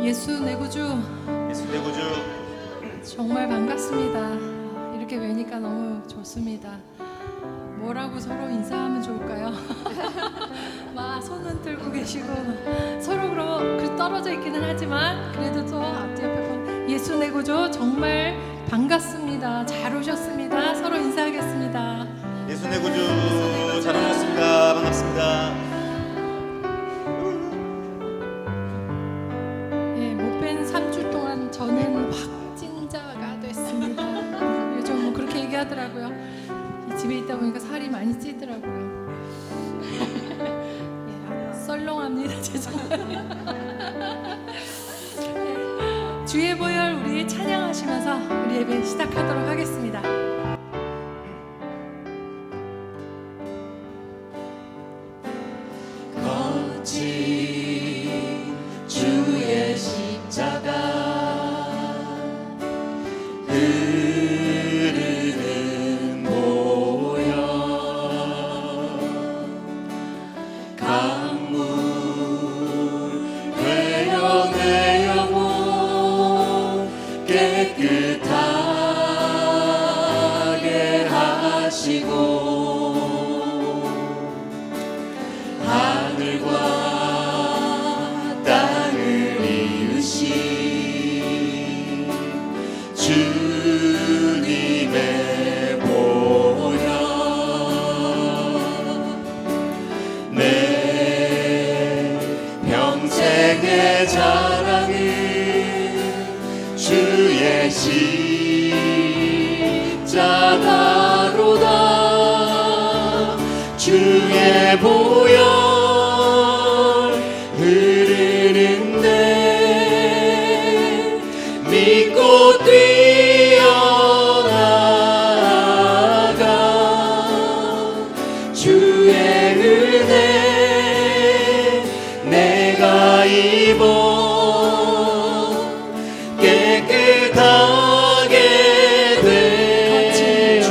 예수 내 구주, 예수 내 구주. 정말 반갑습니다. 이렇게 뵈니까 너무 좋습니다. 뭐라고 서로 인사하면 좋을까요? 막 손은 들고 계시고 서로 그럼 떨어져 있기는 하지만 그래도 또 앞뒤 옆에 보면 예수 내 구주 정말 반갑습니다. 잘 오셨습니다. 서로 인사하겠습니다. 예수 내 구주 잘 오셨습니다. 반갑습니다. 못 뵌 3주 동안 저는 확진자가 됐습니다. 요즘 뭐 그렇게 얘기하더라고요. 집에 있다 보니까 살이 많이 찌더라고요. 썰렁합니다. 죄송해요. 주의 보혈 우리 찬양하시면서 우리 예배 시작하도록 하겠습니다. 거친 주의 십자가 흐르는 보혈 강물 되어 내 영혼 깨끗하게 하시고 하늘과 땅을 이으신 주님의 보혈 내 평생의 자랑은 주의 십자가로다 주의 보혈 흐르는데 믿고 뛰어나가 주의 은혜 내가 입어 깨끗하게 되었네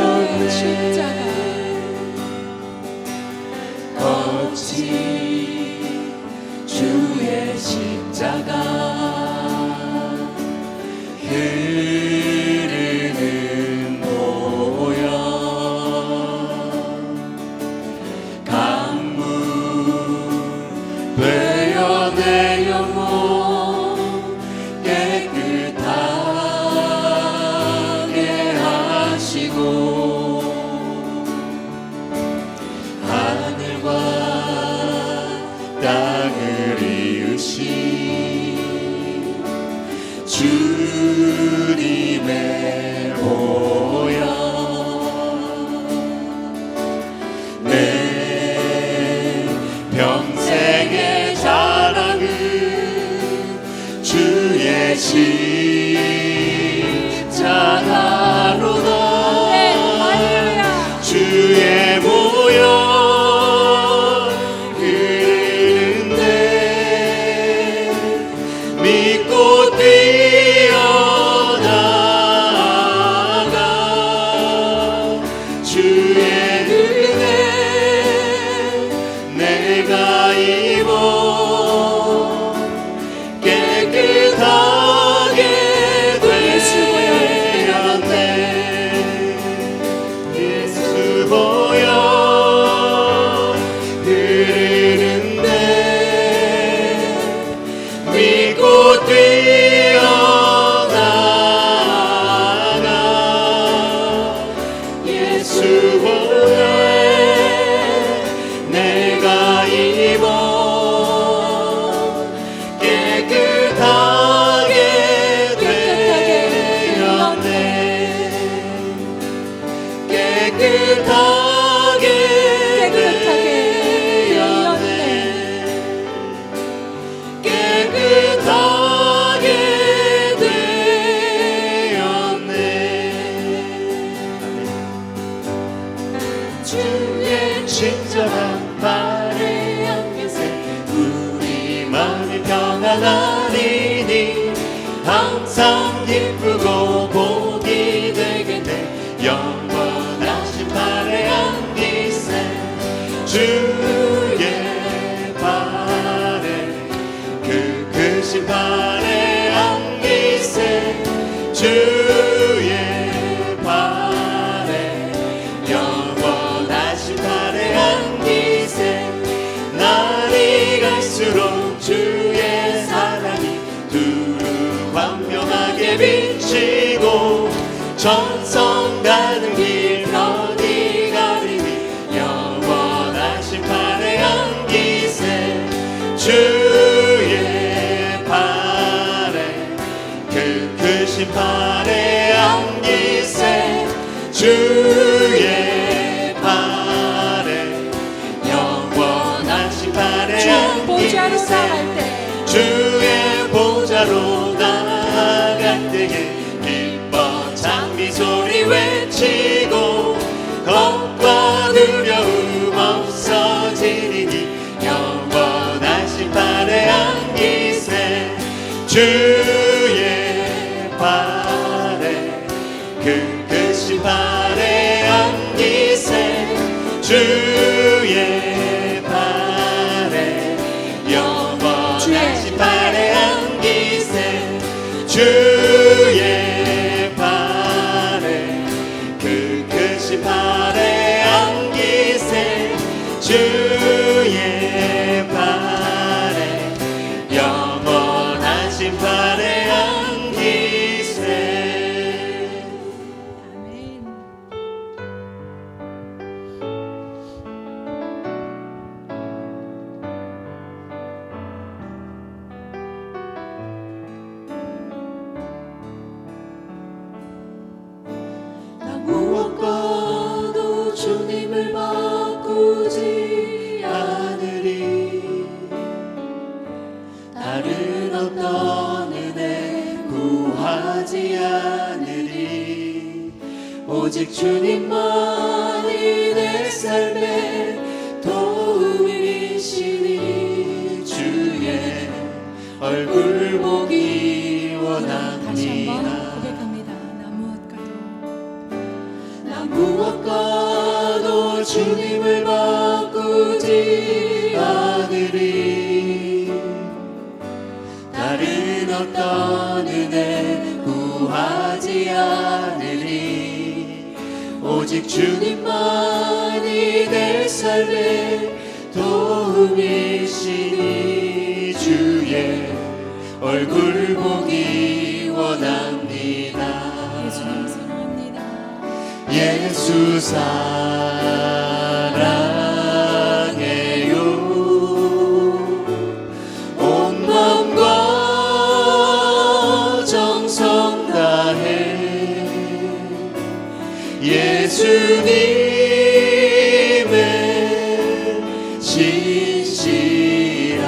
거친 주의 십자가 흐르는 보혈 강물 되어 내 영혼 깨끗하게 하시고 하늘과 땅을 이으신 주님의 보혈 내 평생의 자랑은 주의 십자가로다 주의 보혈 믿고 뛰어나가 주의 은혜 내가 입어 깨끗하게 되었네 예수 보혈 흐르는데 믿고 뛰어나가 예수 보혈 내가 입어 깨끗하게 되었네 깨끗하게 되었네 깨끗하게 되었네 주의 십자가 발에 안기세 기쁘고 복이 되겠네. 영원하신 발에 안기세. 주의 발에 그 크신 발에 안기세. 주의 발에 영원하신 발에 안기세. 날이 갈수록 주의 사랑이 두루 광명하게 비치고 전성 가는 길 편히 가리니 영원하신 발에 안기세. 주의 발에 그 크신 발에 안기세. 주의 발에 영원하신 발에 보좌로 안기세. 나갈 때 주의 보좌로 나갈 때에 기뻐 장미 소리 외치고 겁과 두려움 없어지리니 영원하신 발에 안기세. 주의 발에 그 크신 발에 안기세. 주의 발에 영원하신 발에 안기세. 주의 발에 그 크신 발에 안기세. 주의 발에 영원하신 발에 안기세. 아멘. 나 무엇과도 주님을 바꾸지 않으리. 다른 어떤 은혜 구하지 않으리. 오직 주님만이 내 삶의 도움이시니 주의 얼굴 보기 다시 한번 원합니다. 고백합니다. 나 무엇과도 나 무엇과도 주님을 바꾸지 않으리. 다른 어떤 은혜 구하지 않으리. 오직 주님만이 내 삶의 도움이시니 주의 얼굴 보기 원합니다. 예수님 사랑합니다. 예수 사랑해요. 온 마음과 정성 다해 예수님의 진실한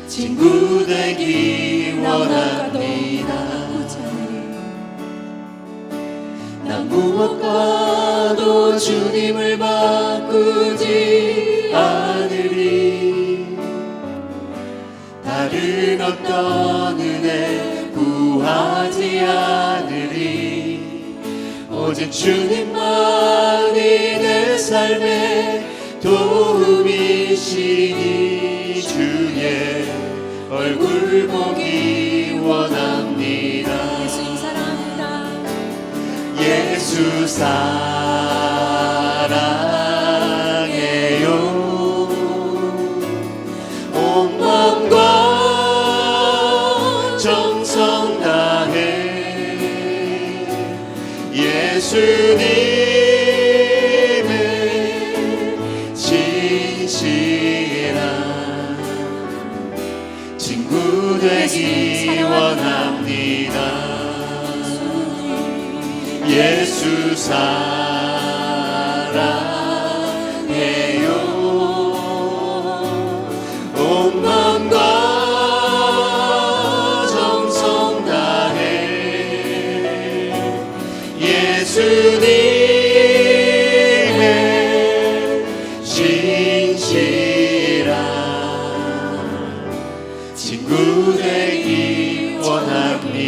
친구 되기 원합니다. 난 무엇과도 주님을 바꾸지 않으리. 다른 어떤 은혜 구하지 않으리. 오직 주님만이 내 삶의 도움이시니 주의 얼굴 보기 원합니다. 예수님 사랑합니다. 예수 사랑해요. 온 마음과 정성 다해 예수님의 진실한 친구 되기 원합니다. 예수 사랑해요. 온 마음과 정성 다해 예수님의 진실한 친구 되기 원합니다.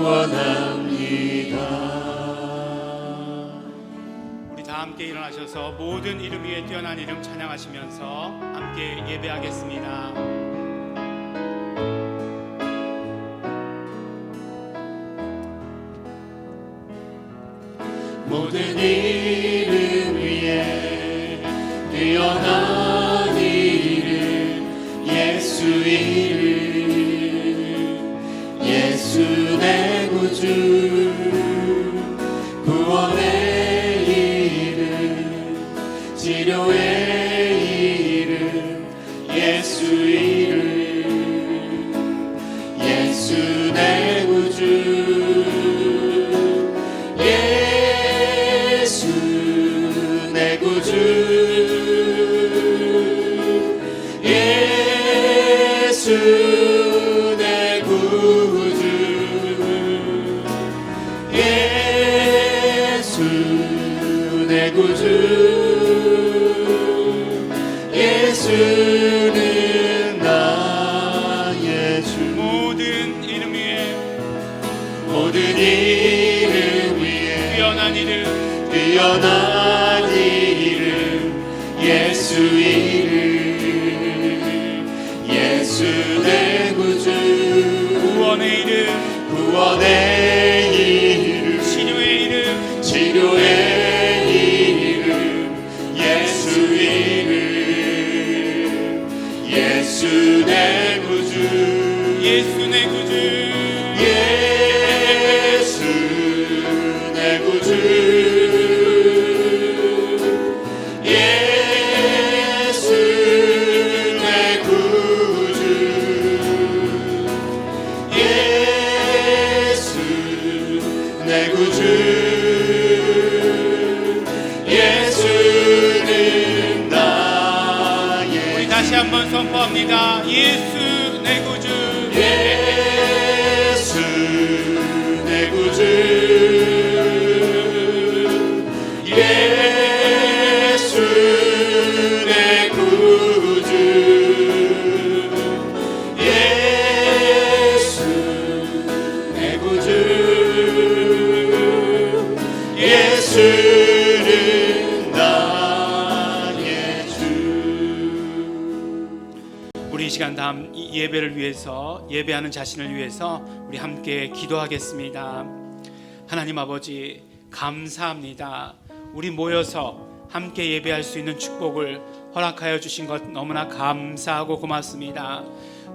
원합니다. 우리 다 함께 일어나셔서 모든 이름 위에 뛰어난 이름 찬양하시면서 함께 예배하겠습니다. 모든 이름 위에 뛰어난 이름 예수 이름 예수 내 구주 구원의 이름 치료의 이름 예수 이름 예수 내 구주 예수 내 구주 예수 내 구주 예수 내 구주 예수는 나의 주 모든 이름 위에 모든 이름 위에 뛰어난 이름 뛰어난 이름 예수 이름 예수 내 구주 구원의 이름 구원의 이름 치료의 이름 치료의 이름 예수 이름 예수 내 구주 예수 내 구주 예수 내 구주 예수 내 구주 예수 내 구주 예수는 나의 우리 다시 한번 선포합니다. 예수 내 구주 예수 내 구주 예수 내 구주 예수 내 구주 예수는 나의 주. 우리 이 시간 다음 이 예배를 위해서 예배하는 자신을 위해서 우리 함께 기도하겠습니다. 하나님 아버지 감사합니다. 우리 모여서 함께 예배할 수 있는 축복을 허락하여 주신 것 너무나 감사하고 고맙습니다.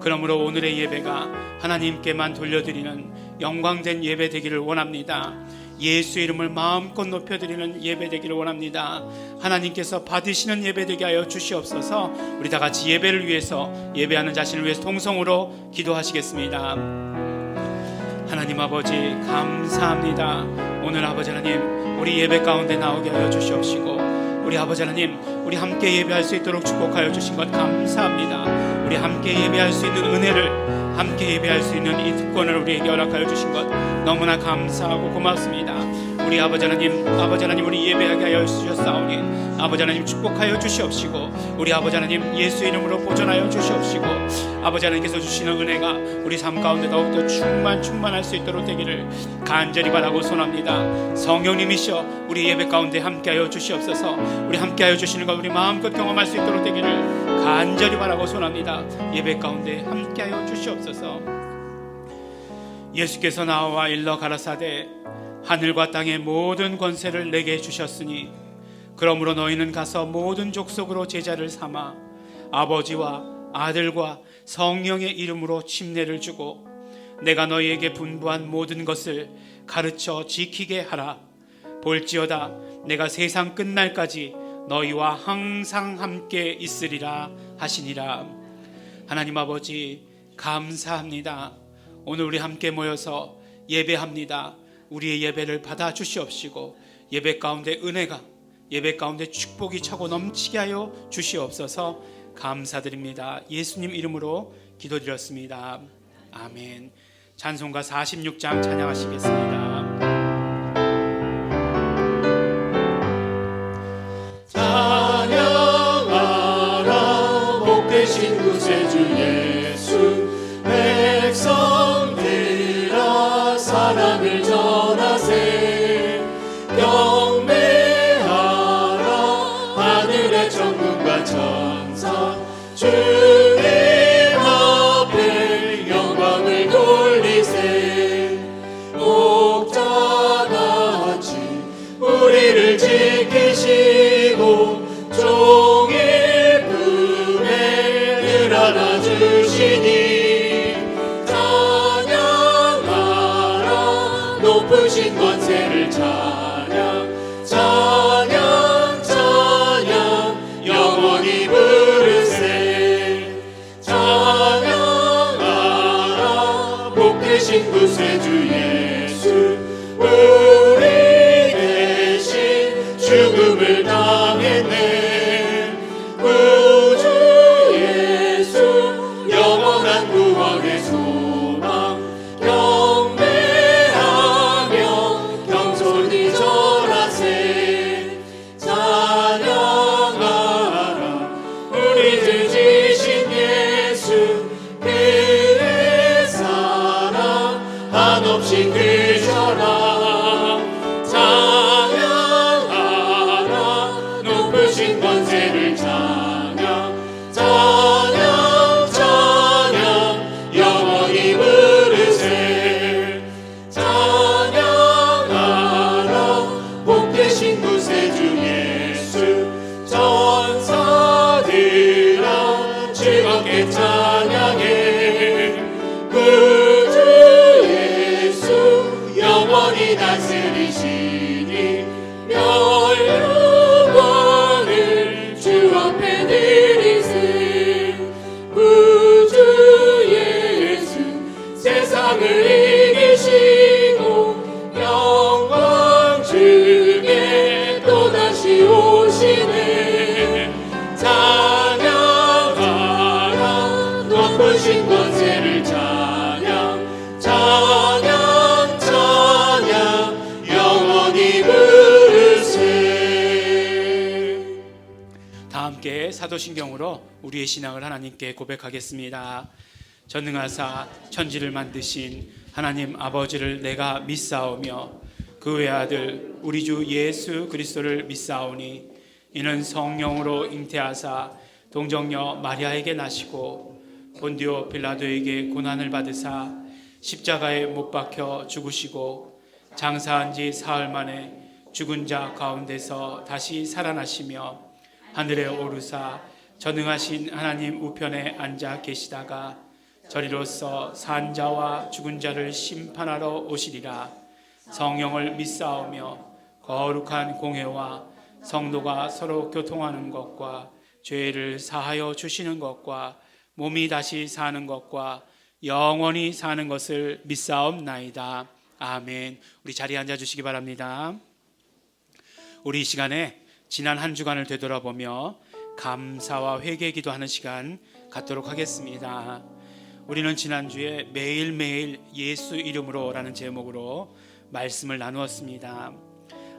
그러므로 오늘의 예배가 하나님께만 돌려드리는 영광된 예배 되기를 원합니다. 예수 이름을 마음껏 높여드리는 예배 되기를 원합니다. 하나님께서 받으시는 예배 되게 하여 주시옵소서. 우리 다 같이 예배를 위해서 예배하는 자신을 위해서 통성으로 기도하시겠습니다. 하나님 아버지 감사합니다. 오늘 아버지 하나님 우리 예배 가운데 나오게 하여 주시옵시고 우리 아버지 하나님 우리 함께 예배할 수 있도록 축복하여 주신 것 감사합니다. 우리 함께 예배할 수 있는 은혜를 함께 예배할 수 있는 이 특권을 우리에게 허락하여 주신 것 너무나 감사하고 고맙습니다. 우리 아버지 하나님 우리 예배하게 하여 주셨사오니 아버지 하나님 축복하여 주시옵시고 우리 아버지 하나님 예수 이름으로 보존하여 주시옵시고 아버지 하나님께서 주시는 은혜가 우리 삶 가운데 더욱더 충만할 수 있도록 되기를 간절히 바라고 소원합니다. 성령님이시여 우리 예배 가운데 함께하여 주시옵소서. 우리 함께하여 주시는 것 우리 마음껏 경험할 수 있도록 되기를 간절히 바라고 소원합니다. 예배 가운데 함께하여 주시옵소서. 예수께서 나와 일러 가라사대 하늘과 땅의 모든 권세를 내게 주셨으니 그러므로 너희는 가서 모든 족속으로 제자를 삼아 아버지와 아들과 성령의 이름으로 침례를 주고 내가 너희에게 분부한 모든 것을 가르쳐 지키게 하라. 볼지어다 내가 세상 끝날까지 너희와 항상 함께 있으리라 하시니라. 하나님 아버지 감사합니다. 오늘 우리 함께 모여서 예배합니다. 우리의 예배를 받아 주시옵시고 예배 가운데 은혜가 예배 가운데 축복이 차고 넘치게 하여 주시옵소서. 감사드립니다. 예수님 이름으로 기도드렸습니다. 아멘. 찬송가 46장 찬양하시겠습니다. 찬양하라 복되신 구세주 예수 백성들아 사랑을 전하세. 경배하라 하늘의 천군과 천사 주님 앞에 영광을 돌리세. 목자같이 우리를 지키시고 종일 품에 늘 안아주시니 찬양하라 높으신 권세를 찬양 찬양 찬양 영원히 부르세. 찬양하라 복되신 구세주 예수 우리 대신 죽음을 당했네. 구주 예수 영원한 구원의 소망 경배하며 겸손히 절하세. 찬양하라 우리들 지신 예수 그의 사랑 한없이 크셔라. 찬양하라 높으신 권세를 찬양 찬양 찬양 영원히 부르세. 찬양하라 복되신 구세주 예수 천사들아 즐겁게 찬양해. 구주 예수 영원히 다스리시니 멸류관을 주 앞에 드리세. 구주 예수 세상을 이기시고 영광 중에 또다시 오시네. 찬양하라 높으신 권세를 찬양 찬양 찬양 영원히 부르세. 다 함께 사도신경으로 우리의 신앙을 하나님께 고백하겠습니다. 전능하사 천지를 만드신 하나님 아버지를 내가 믿사오며 그 외아들 우리 주 예수 그리스도를 믿사오니 이는 성령으로 잉태하사 동정녀 마리아에게 나시고 본디오 빌라도에게 고난을 받으사 십자가에 못 박혀 죽으시고 장사한 지 사흘 만에 죽은 자 가운데서 다시 살아나시며 하늘에 오르사 전능하신 하나님 우편에 앉아 계시다가 저리로서 산 자와 죽은 자를 심판하러 오시리라. 성령을 믿사오며 거룩한 공회와 성도가 서로 교통하는 것과 죄를 사하여 주시는 것과 몸이 다시 사는 것과 영원히 사는 것을 믿사옵나이다. 아멘. 우리 자리에 앉아주시기 바랍니다. 우리 이 시간에 지난 한 주간을 되돌아보며 감사와 회개 기도하는 시간 갖도록 하겠습니다. 우리는 지난주에 매일매일 예수 이름으로 라는 제목으로 말씀을 나누었습니다.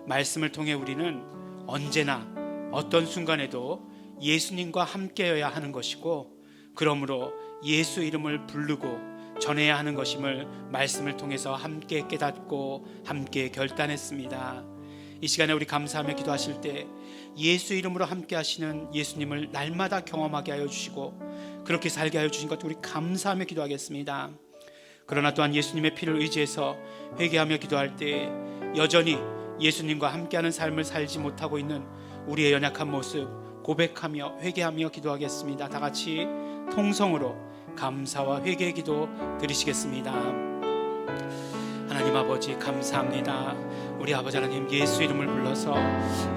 말씀을 통해 우리는 언제나 어떤 순간에도 예수님과 함께여야 하는 것이고, 그러므로 예수 이름을 부르고 전해야 하는 것임을 말씀을 통해서 함께 깨닫고 함께 결단했습니다. 이 시간에 우리 감사하며 기도하실 때 예수 이름으로 함께 하시는 예수님을 날마다 경험하게 하여 주시고 그렇게 살게 하여 주신 것 우리 감사하며 기도하겠습니다. 그러나 또한 예수님의 피를 의지해서 회개하며 기도할 때 여전히 예수님과 함께하는 삶을 살지 못하고 있는 우리의 연약한 모습 고백하며 회개하며 기도하겠습니다. 다 같이 통성으로 감사와 회개의 기도 드리시겠습니다. 하나님 아버지 감사합니다. 우리 아버지 하나님 예수 이름을 불러서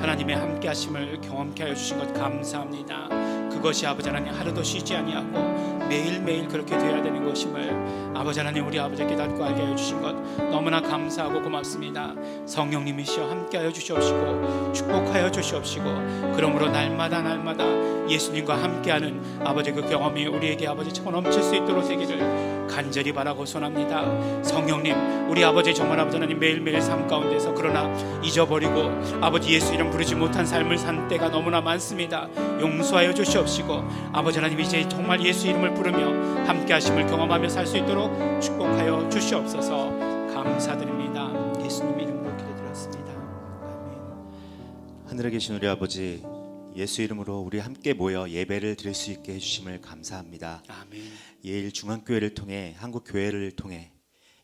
하나님의 함께 하심을 경험케 하여 주신 것 감사합니다. 그것이 아버지 하나님 하루도 쉬지 아니하고 매일매일 그렇게 되어야 되는 것임을 아버지 하나님 우리 아버지 깨닫고 알게 하여 주신 것 너무나 감사하고 고맙습니다. 성령님이시여 함께 하여 주시옵시고 축복하여 주시옵시고 그러므로 날마다 예수님과 함께하는 아버지 그 경험이 우리에게 아버지 차 넘칠 수 있도록 되기를 간절히 바라고 소원합니다. 성령님 우리 아버지 정말 아버지 하나님 매일매일 삶 가운데서 그러나 잊어버리고 아버지 예수 이름 부르지 못한 삶을 산 때가 너무나 많습니다. 용서하여 주시옵시고 아버지 하나님 이제 정말 예수 이름을 부르며 함께 하심을 경험하며 살 수 있도록 축복하여 주시옵소서. 감사드립니다. 예수님 이름으로 기도드렸습니다. 아멘. 하늘에 계신 우리 아버지, 예수 이름으로 우리 함께 모여 예배를 드릴 수 있게 해주심을 감사합니다. 아멘. 예일중앙교회를 통해 한국교회를 통해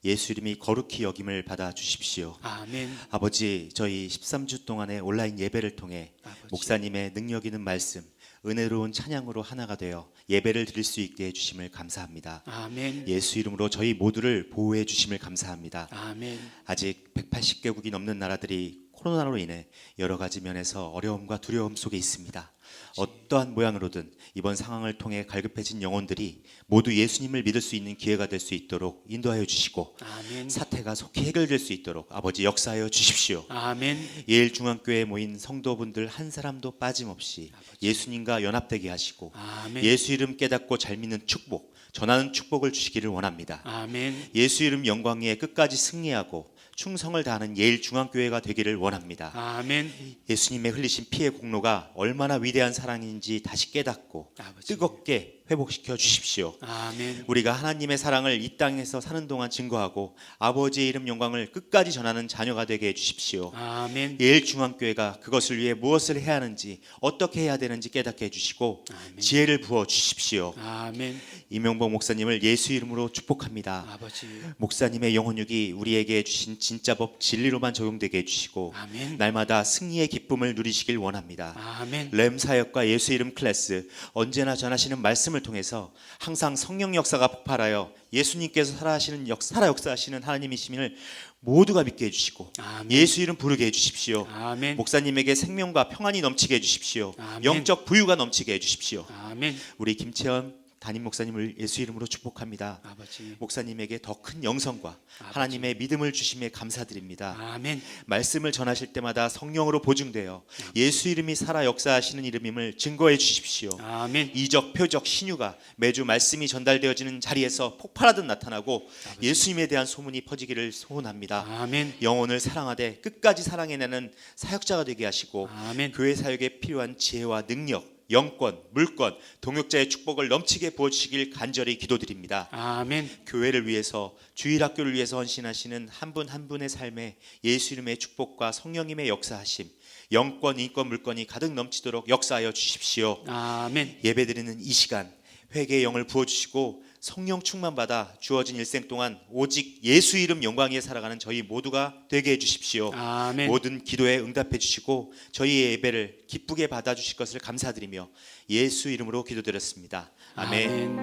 예수 이름이 거룩히 여김을 받아 주십시오. 아멘. 아버지, 저희 13주 동안의 온라인 예배를 통해 아버지. 목사님의 능력 있는 말씀, 은혜로운 찬양으로 하나가 되어 예배를 드릴 수 있게 해주심을 감사합니다. 아멘. 예수 이름으로 저희 모두를 보호해 주심을 감사합니다. 아멘. 아직 180개국이 넘는 나라들이 코로나로 인해 여러 가지 면에서 어려움과 두려움 속에 있습니다. 어떠한 모양으로든 이번 상황을 통해 갈급해진 영혼들이 모두 예수님을 믿을 수 있는 기회가 될 수 있도록 인도하여 주시고, 아멘. 사태가 속히 해결될 수 있도록 아버지 역사하여 주십시오. 아멘. 예일중앙교회에 모인 성도분들 한 사람도 빠짐없이 예수님과 연합되게 하시고, 아멘. 예수 이름 깨닫고 잘 믿는 축복, 전하는 축복을 주시기를 원합니다. 아멘. 예수 이름 영광 위에 끝까지 승리하고 충성을 다하는 예일중앙교회가 되기를 원합니다. 아멘. 예수님의 흘리신 피의 공로가 얼마나 위대한 사랑인지 다시 깨닫고 아버지. 뜨겁게 회복시켜 주십시오. 아멘. 우리가 하나님의 사랑을 이 땅에서 사는 동안 증거하고 아버지의 이름 영광을 끝까지 전하는 자녀가 되게 해주십시오. 아멘. 예일중앙교회가 그것을 위해 무엇을 해야 하는지, 어떻게 해야 되는지 깨닫게 해주시고 아멘. 지혜를 부어 주십시오. 아멘. 이명복 목사님을 예수 이름으로 축복합니다. 아버지. 목사님의 영혼육이 우리에게 주신 진짜 법 진리로만 적용되게 해주시고 아멘. 날마다 승리의 기쁨을 누리시길 원합니다. 아멘. 램 사역과 예수 이름 클래스, 언제나 전하시는 말씀을 통해서 항상 성령 역사가 폭발하여 예수님께서 살아 역사하시는 하나님이심을 모두가 믿게 해주시고 아멘. 예수 이름 부르게 해주십시오. 아멘. 목사님에게 생명과 평안이 넘치게 해주십시오. 아멘. 영적 부유가 넘치게 해주십시오. 아멘. 우리 김채원 담임 목사님을 예수 이름으로 축복합니다. 아버지. 목사님에게 더 큰 영성과 아버지. 하나님의 믿음을 주심에 감사드립니다. 아멘. 말씀을 전하실 때마다 성령으로 보증되어 예수 이름이 살아 역사하시는 이름임을 증거해 주십시오. 아멘. 이적, 표적, 신유가 매주 말씀이 전달되어지는 자리에서 폭발하듯 나타나고 아버지. 예수님에 대한 소문이 퍼지기를 소원합니다. 아멘. 영혼을 사랑하되 끝까지 사랑해내는 사역자가 되게 하시고 아멘. 교회 사역에 필요한 지혜와 능력, 영권, 물권, 동역자의 축복을 넘치게 부어주시길 간절히 기도드립니다. 아멘. 교회를 위해서, 주일학교를 위해서 헌신하시는 한 분 한 분의 삶에 예수 이름의 축복과 성령님의 역사하심, 영권, 인권, 물권이 가득 넘치도록 역사하여 주십시오. 아멘. 예배드리는 이 시간 회개의 영을 부어주시고 성령 충만받아 주어진 일생 동안 오직 예수 이름 영광 위에 살아가는 저희 모두가 되게 해주십시오. 아멘. 모든 기도에 응답해 주시고 저희의 예배를 기쁘게 받아주실 것을 감사드리며 예수 이름으로 기도드렸습니다. 아멘.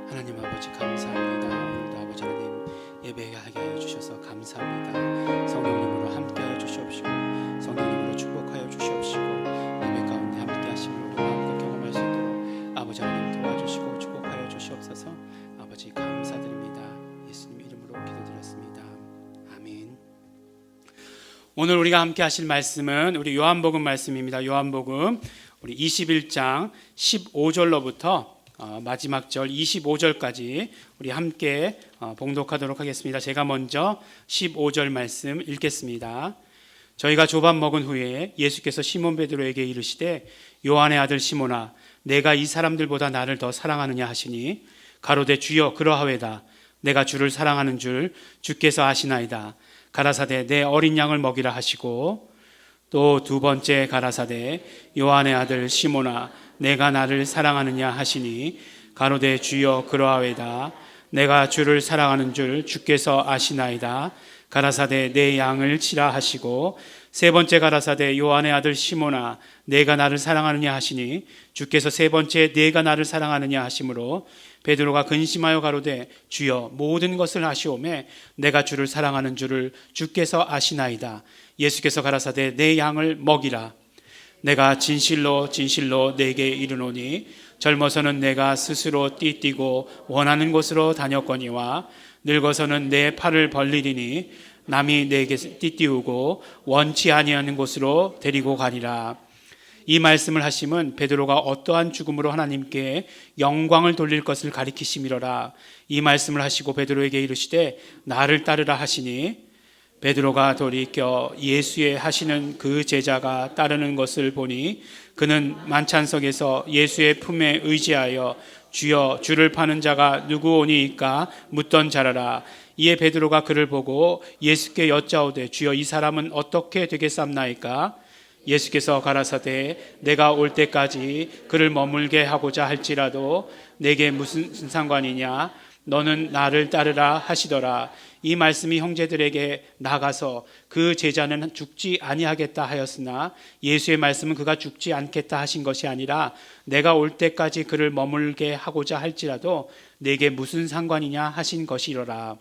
하나님 아버지 감사합니다. 오늘도 아버지 하나님 예배하게 하여 주셔서 감사합니다. 성령님으로 함께하여 주시옵시고 성령님으로 축복하여 주시옵시고 예배 가운데 함께 하심을 우리가 함께 경험할 수 있도록 아버지 하나님 도와주시고 축복하여 주시옵소서. 아버지 감사드립니다. 예수님 이름으로 기도드렸습니다. 아멘. 오늘 우리가 함께 하실 말씀은 우리 요한복음 말씀입니다. 요한복음 우리 21장 15절로부터 마지막 절 25절까지 우리 함께 봉독하도록 하겠습니다. 제가 먼저 15절 말씀 읽겠습니다. 저희가 조밥 먹은 후에 예수께서 시몬 베드로에게 이르시되 요한의 아들 시몬아 내가 이 사람들보다 나를 더 사랑하느냐 하시니 가로되 주여 그러하외다. 내가 주를 사랑하는 줄 주께서 아시나이다. 가라사대 내 어린 양을 먹이라 하시고 또 두 번째 가라사대 요한의 아들 시몬아 내가 나를 사랑하느냐 하시니 가로되 주여 그러하외다. 내가 주를 사랑하는 줄 주께서 아시나이다. 가라사대 내 양을 치라 하시고 세 번째 가라사대 요한의 아들 시몬아 내가 나를 사랑하느냐 하시니 주께서 세 번째 내가 나를 사랑하느냐 하시므로 베드로가 근심하여 가로되 주여 모든 것을 아시오매 내가 주를 사랑하는 줄을 주께서 아시나이다. 예수께서 가라사대 내 양을 먹이라. 내가 진실로 진실로 내게 이르노니 젊어서는 내가 스스로 띠뛰고 원하는 곳으로 다녔거니와 늙어서는 내 팔을 벌리리니 남이 내게 띠띠우고 원치 아니하는 곳으로 데리고 가리라. 이 말씀을 하심은 베드로가 어떠한 죽음으로 하나님께 영광을 돌릴 것을 가리키심이로라. 이 말씀을 하시고 베드로에게 이르시되 나를 따르라 하시니 베드로가 돌이켜 예수의 하시는 그 제자가 따르는 것을 보니 그는 만찬석에서 예수의 품에 의지하여 주여 주를 파는 자가 누구오니이까 묻던 자라라. 이에 베드로가 그를 보고 예수께 여짜오되 주여 이 사람은 어떻게 되겠삼나이까? 예수께서 가라사대 내가 올 때까지 그를 머물게 하고자 할지라도 내게 무슨 상관이냐? 너는 나를 따르라 하시더라. 이 말씀이 형제들에게 나가서 그 제자는 죽지 아니하겠다 하였으나 예수의 말씀은 그가 죽지 않겠다 하신 것이 아니라 내가 올 때까지 그를 머물게 하고자 할지라도 내게 무슨 상관이냐 하신 것이로라.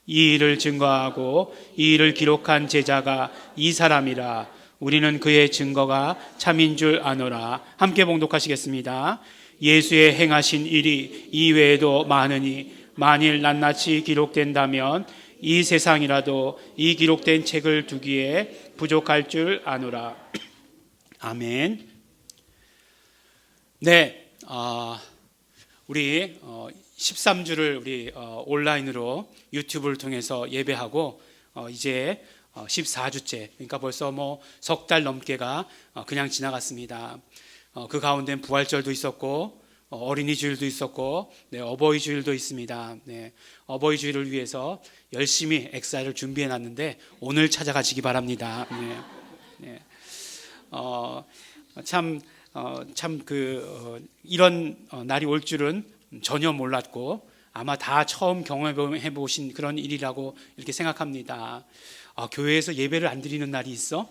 이 일을 증거하고 이 일을 기록한 제자가 이 사람이라. 우리는 그의 증거가 참인 줄 아노라. 함께 봉독하시겠습니다. 예수의 행하신 일이 이외에도 많으니 만일 낱낱이 기록된다면 이 세상이라도 이 기록된 책을 두기에 부족할 줄 아노라. 아멘. 네, 우리 13주를 우리 온라인으로 유튜브를 통해서 예배하고 이제 14주째, 그러니까 벌써 석 달 넘게가 그냥 지나갔습니다. 그 가운데는 부활절도 있었고 어린이 주일도 있었고 어버이 주일도 있습니다. 어버이 주일을 위해서 열심히 엑사를 준비해 놨는데 오늘 찾아가시기 바랍니다. 이런 날이 올 줄은 전혀 몰랐고 아마 다 처음 경험해 보신 그런 일이라고 이렇게 생각합니다. 교회에서 예배를 안 드리는 날이 있어?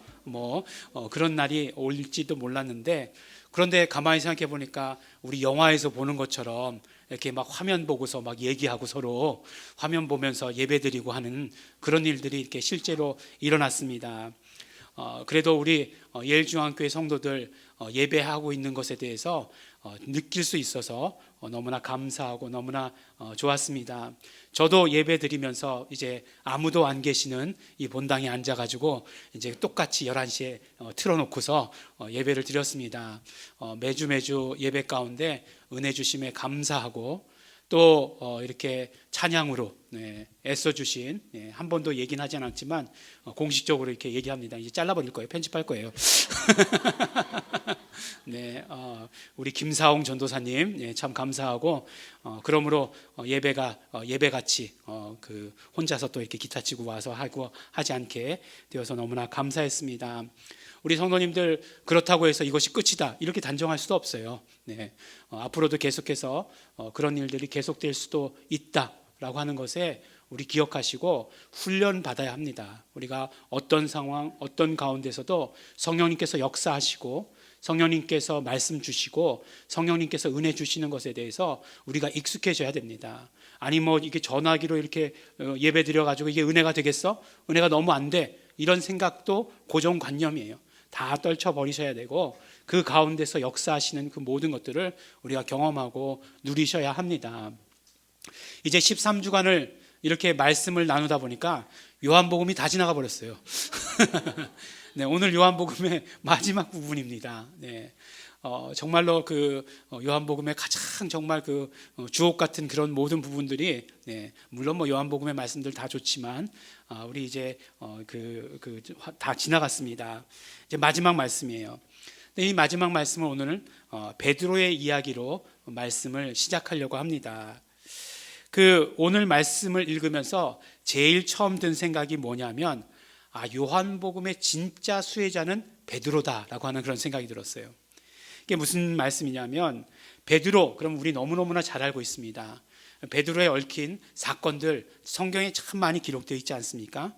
그런 날이 올지도 몰랐는데, 그런데 가만히 생각해 보니까 우리 영화에서 보는 것처럼 이렇게 막 화면 보고서 막 얘기하고 서로 화면 보면서 예배 드리고 하는 그런 일들이 이렇게 실제로 일어났습니다. 그래도 우리 예일중앙교회 성도들 예배하고 있는 것에 대해서 느낄 수 있어서 너무나 감사하고 너무나 좋았습니다. 저도 예배 드리면서 이제 아무도 안 계시는 이 본당에 앉아가지고 이제 똑같이 11시에 틀어놓고서 예배를 드렸습니다. 매주 예배 가운데 은혜 주심에 감사하고 또 이렇게 찬양으로 애써주신, 한 번도 얘기는 하지 않았지만 공식적으로 이렇게 얘기합니다. 이제 잘라버릴 거예요. 편집할 거예요. 우리 김사홍 전도사님 참 감사하고, 그러므로 예배가 예배같이 혼자서 또 이렇게 기타 치고 와서 하지 않게 되어서 너무나 감사했습니다. 우리 성도님들, 그렇다고 해서 이것이 끝이다 이렇게 단정할 수도 없어요. 앞으로도 계속해서 그런 일들이 계속될 수도 있다라고 하는 것에 우리 기억하시고 훈련 받아야 합니다. 우리가 어떤 상황, 어떤 가운데서도 성령님께서 역사하시고 성령님께서 말씀 주시고 성령님께서 은혜 주시는 것에 대해서 우리가 익숙해져야 됩니다. 아니 이게 전화기로 이렇게 예배 드려가지고 이게 은혜가 되겠어? 은혜가 너무 안 돼. 이런 생각도 고정관념이에요. 다 떨쳐버리셔야 되고 그 가운데서 역사하시는 그 모든 것들을 우리가 경험하고 누리셔야 합니다. 이제 13주간을 이렇게 말씀을 나누다 보니까 요한복음이 다 지나가 버렸어요. 오늘 요한복음의 마지막 부분입니다. 정말로 그 요한복음의 가장 정말 그 주옥 같은 그런 모든 부분들이, 물론 요한복음의 말씀들 다 좋지만 우리 이제 다 지나갔습니다. 이제 마지막 말씀이에요. 이 마지막 말씀을 오늘은 베드로의 이야기로 말씀을 시작하려고 합니다. 오늘 말씀을 읽으면서 제일 처음 든 생각이 뭐냐면, 요한복음의 진짜 수혜자는 베드로다라고 하는 그런 생각이 들었어요. 이게 무슨 말씀이냐면, 베드로, 그럼 우리 너무너무나 잘 알고 있습니다. 베드로에 얽힌 사건들 성경에 참 많이 기록되어 있지 않습니까?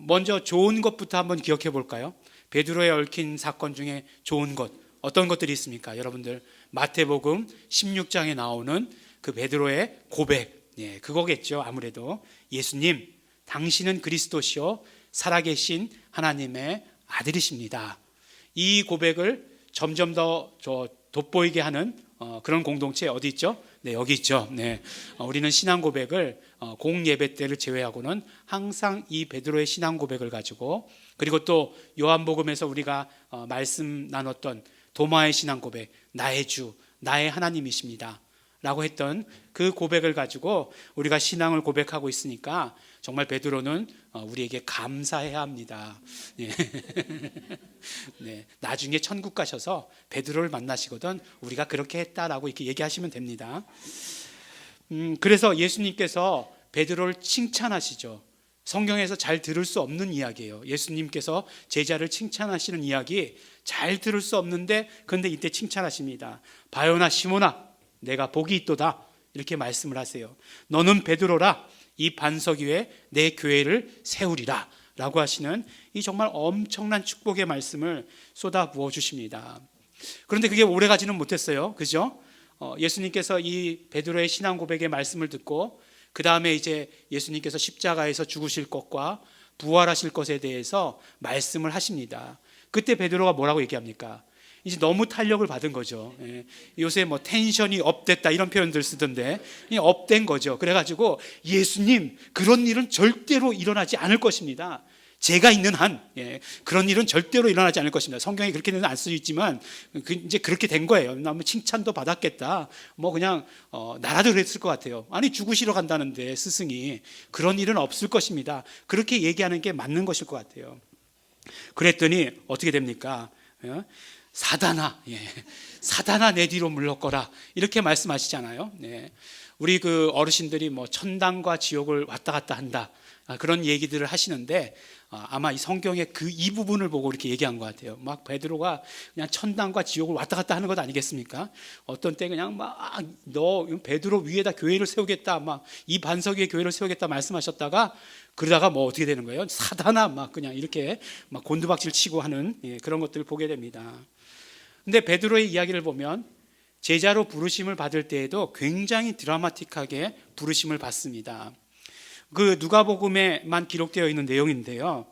먼저 좋은 것부터 한번 기억해 볼까요? 베드로에 얽힌 사건 중에 좋은 것, 어떤 것들이 있습니까? 여러분들, 마태복음 16장에 나오는 그 베드로의 고백, 그거겠죠. 아무래도 예수님, 당신은 그리스도시요 살아계신 하나님의 아들이십니다. 이 고백을 점점 더 돋보이게 하는 그런 공동체 어디 있죠? 여기 있죠. 우리는 신앙 고백을 공예배 때를 제외하고는 항상 이 베드로의 신앙 고백을 가지고, 그리고 또 요한복음에서 우리가 말씀 나눴던 도마의 신앙 고백, 나의 주, 나의 하나님이십니다 라고 했던 그 고백을 가지고 우리가 신앙을 고백하고 있으니까 정말 베드로는 우리에게 감사해야 합니다. 나중에 천국 가셔서 베드로를 만나시거든 우리가 그렇게 했다라고 이렇게 얘기하시면 됩니다. 그래서 예수님께서 베드로를 칭찬하시죠. 성경에서 잘 들을 수 없는 이야기예요. 예수님께서 제자를 칭찬하시는 이야기 잘 들을 수 없는데 그런데 이때 칭찬하십니다. 바요나 시몬아 내가 복이 있도다 이렇게 말씀을 하세요. 너는 베드로라 이 반석 위에 내 교회를 세우리라 라고 하시는 이 정말 엄청난 축복의 말씀을 쏟아 부어 주십니다. 그런데 그게 오래 가지는 못했어요. 그죠? 예수님께서 이 베드로의 신앙 고백의 말씀을 듣고 그 다음에 이제 예수님께서 십자가에서 죽으실 것과 부활하실 것에 대해서 말씀을 하십니다. 그때 베드로가 뭐라고 얘기합니까? 이제 너무 탄력을 받은 거죠. 예. 요새 뭐 텐션이 업됐다 이런 표현들 쓰던데 업된 거죠. 그래가지고 예수님 그런 일은 절대로 일어나지 않을 것입니다. 제가 있는 한 그런 일은 절대로 일어나지 않을 것입니다. 성경에 그렇게는 안 쓰여 있지만 이제 그렇게 된 거예요. 뭐 칭찬도 받았겠다. 뭐 그냥 나라도 그랬을 것 같아요. 아니 죽으시러 간다는데 스승이 그런 일은 없을 것입니다. 그렇게 얘기하는 게 맞는 것일 것 같아요. 그랬더니 어떻게 됩니까? 사단아, 사단아 내 뒤로 물러거라 이렇게 말씀하시잖아요. 우리 그 어르신들이 뭐 천당과 지옥을 왔다 갔다 한다 그런 얘기들을 하시는데 아마 이 성경의 이 부분을 보고 이렇게 얘기한 것 같아요. 막 베드로가 그냥 천당과 지옥을 왔다 갔다 하는 것 아니겠습니까? 어떤 때 그냥 막 너 베드로 위에다 교회를 세우겠다, 막 이 반석 위에 교회를 세우겠다 말씀하셨다가 그러다가 뭐 어떻게 되는 거예요? 사단아 막 그냥 이렇게 막 곤두박질 치고 하는 그런 것들을 보게 됩니다. 근데 베드로의 이야기를 보면 제자로 부르심을 받을 때에도 굉장히 드라마틱하게 부르심을 받습니다. 그 누가복음에만 기록되어 있는 내용인데요.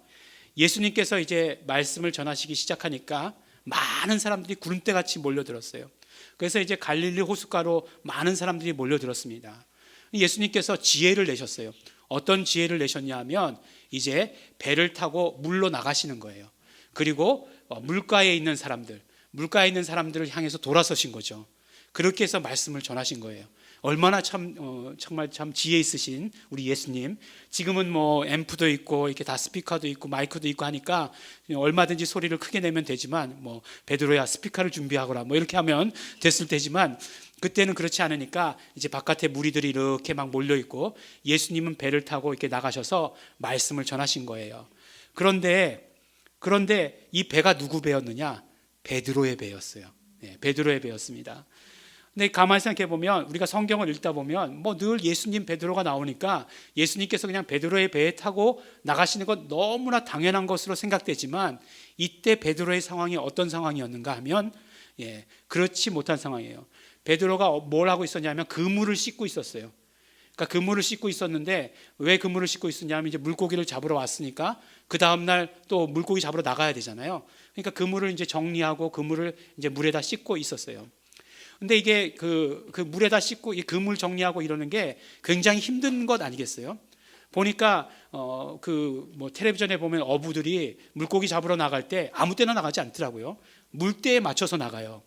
예수님께서 이제 말씀을 전하시기 시작하니까 많은 사람들이 구름대같이 몰려들었어요. 그래서 이제 갈릴리 호숫가로 많은 사람들이 몰려들었습니다. 예수님께서 지혜를 내셨어요. 어떤 지혜를 내셨냐 하면 이제 배를 타고 물로 나가시는 거예요. 그리고 물가에 있는 사람들을 향해서 돌아서신 거죠. 그렇게 해서 말씀을 전하신 거예요. 얼마나 정말 참 지혜 있으신 우리 예수님. 지금은 뭐 앰프도 있고 이렇게 다 스피커도 있고 마이크도 있고 하니까 얼마든지 소리를 크게 내면 되지만 뭐 베드로야 스피커를 준비하거라 뭐 이렇게 하면 됐을 테지만 그때는 그렇지 않으니까 이제 바깥에 무리들이 이렇게 막 몰려 있고 예수님은 배를 타고 이렇게 나가셔서 말씀을 전하신 거예요. 그런데 이 배가 누구 배였느냐? 베드로의 배였어요. 베드로의 배였습니다. 근데 가만히 생각해 보면 우리가 성경을 읽다 보면 뭐 늘 예수님 베드로가 나오니까 예수님께서 그냥 베드로의 배에 타고 나가시는 건 너무나 당연한 것으로 생각되지만 이때 베드로의 상황이 어떤 상황이었는가 하면 그렇지 못한 상황이에요. 베드로가 뭘 하고 있었냐면 그물을 씻고 있었어요. 그러니까 그물을 씻고 있었는데 왜 그물을 씻고 있었냐면 이제 물고기를 잡으러 왔으니까 그 다음 날 또 물고기 잡으러 나가야 되잖아요. 그러니까 그물을 이제 정리하고 그물을 이제 물에다 씻고 있었어요. 근데 이게 그 물에다 씻고 이 그물 정리하고 이러는 게 굉장히 힘든 것 아니겠어요? 보니까 뭐 텔레비전에 보면 어부들이 물고기 잡으러 나갈 때 아무 때나 나가지 않더라고요. 물때에 맞춰서 나가요.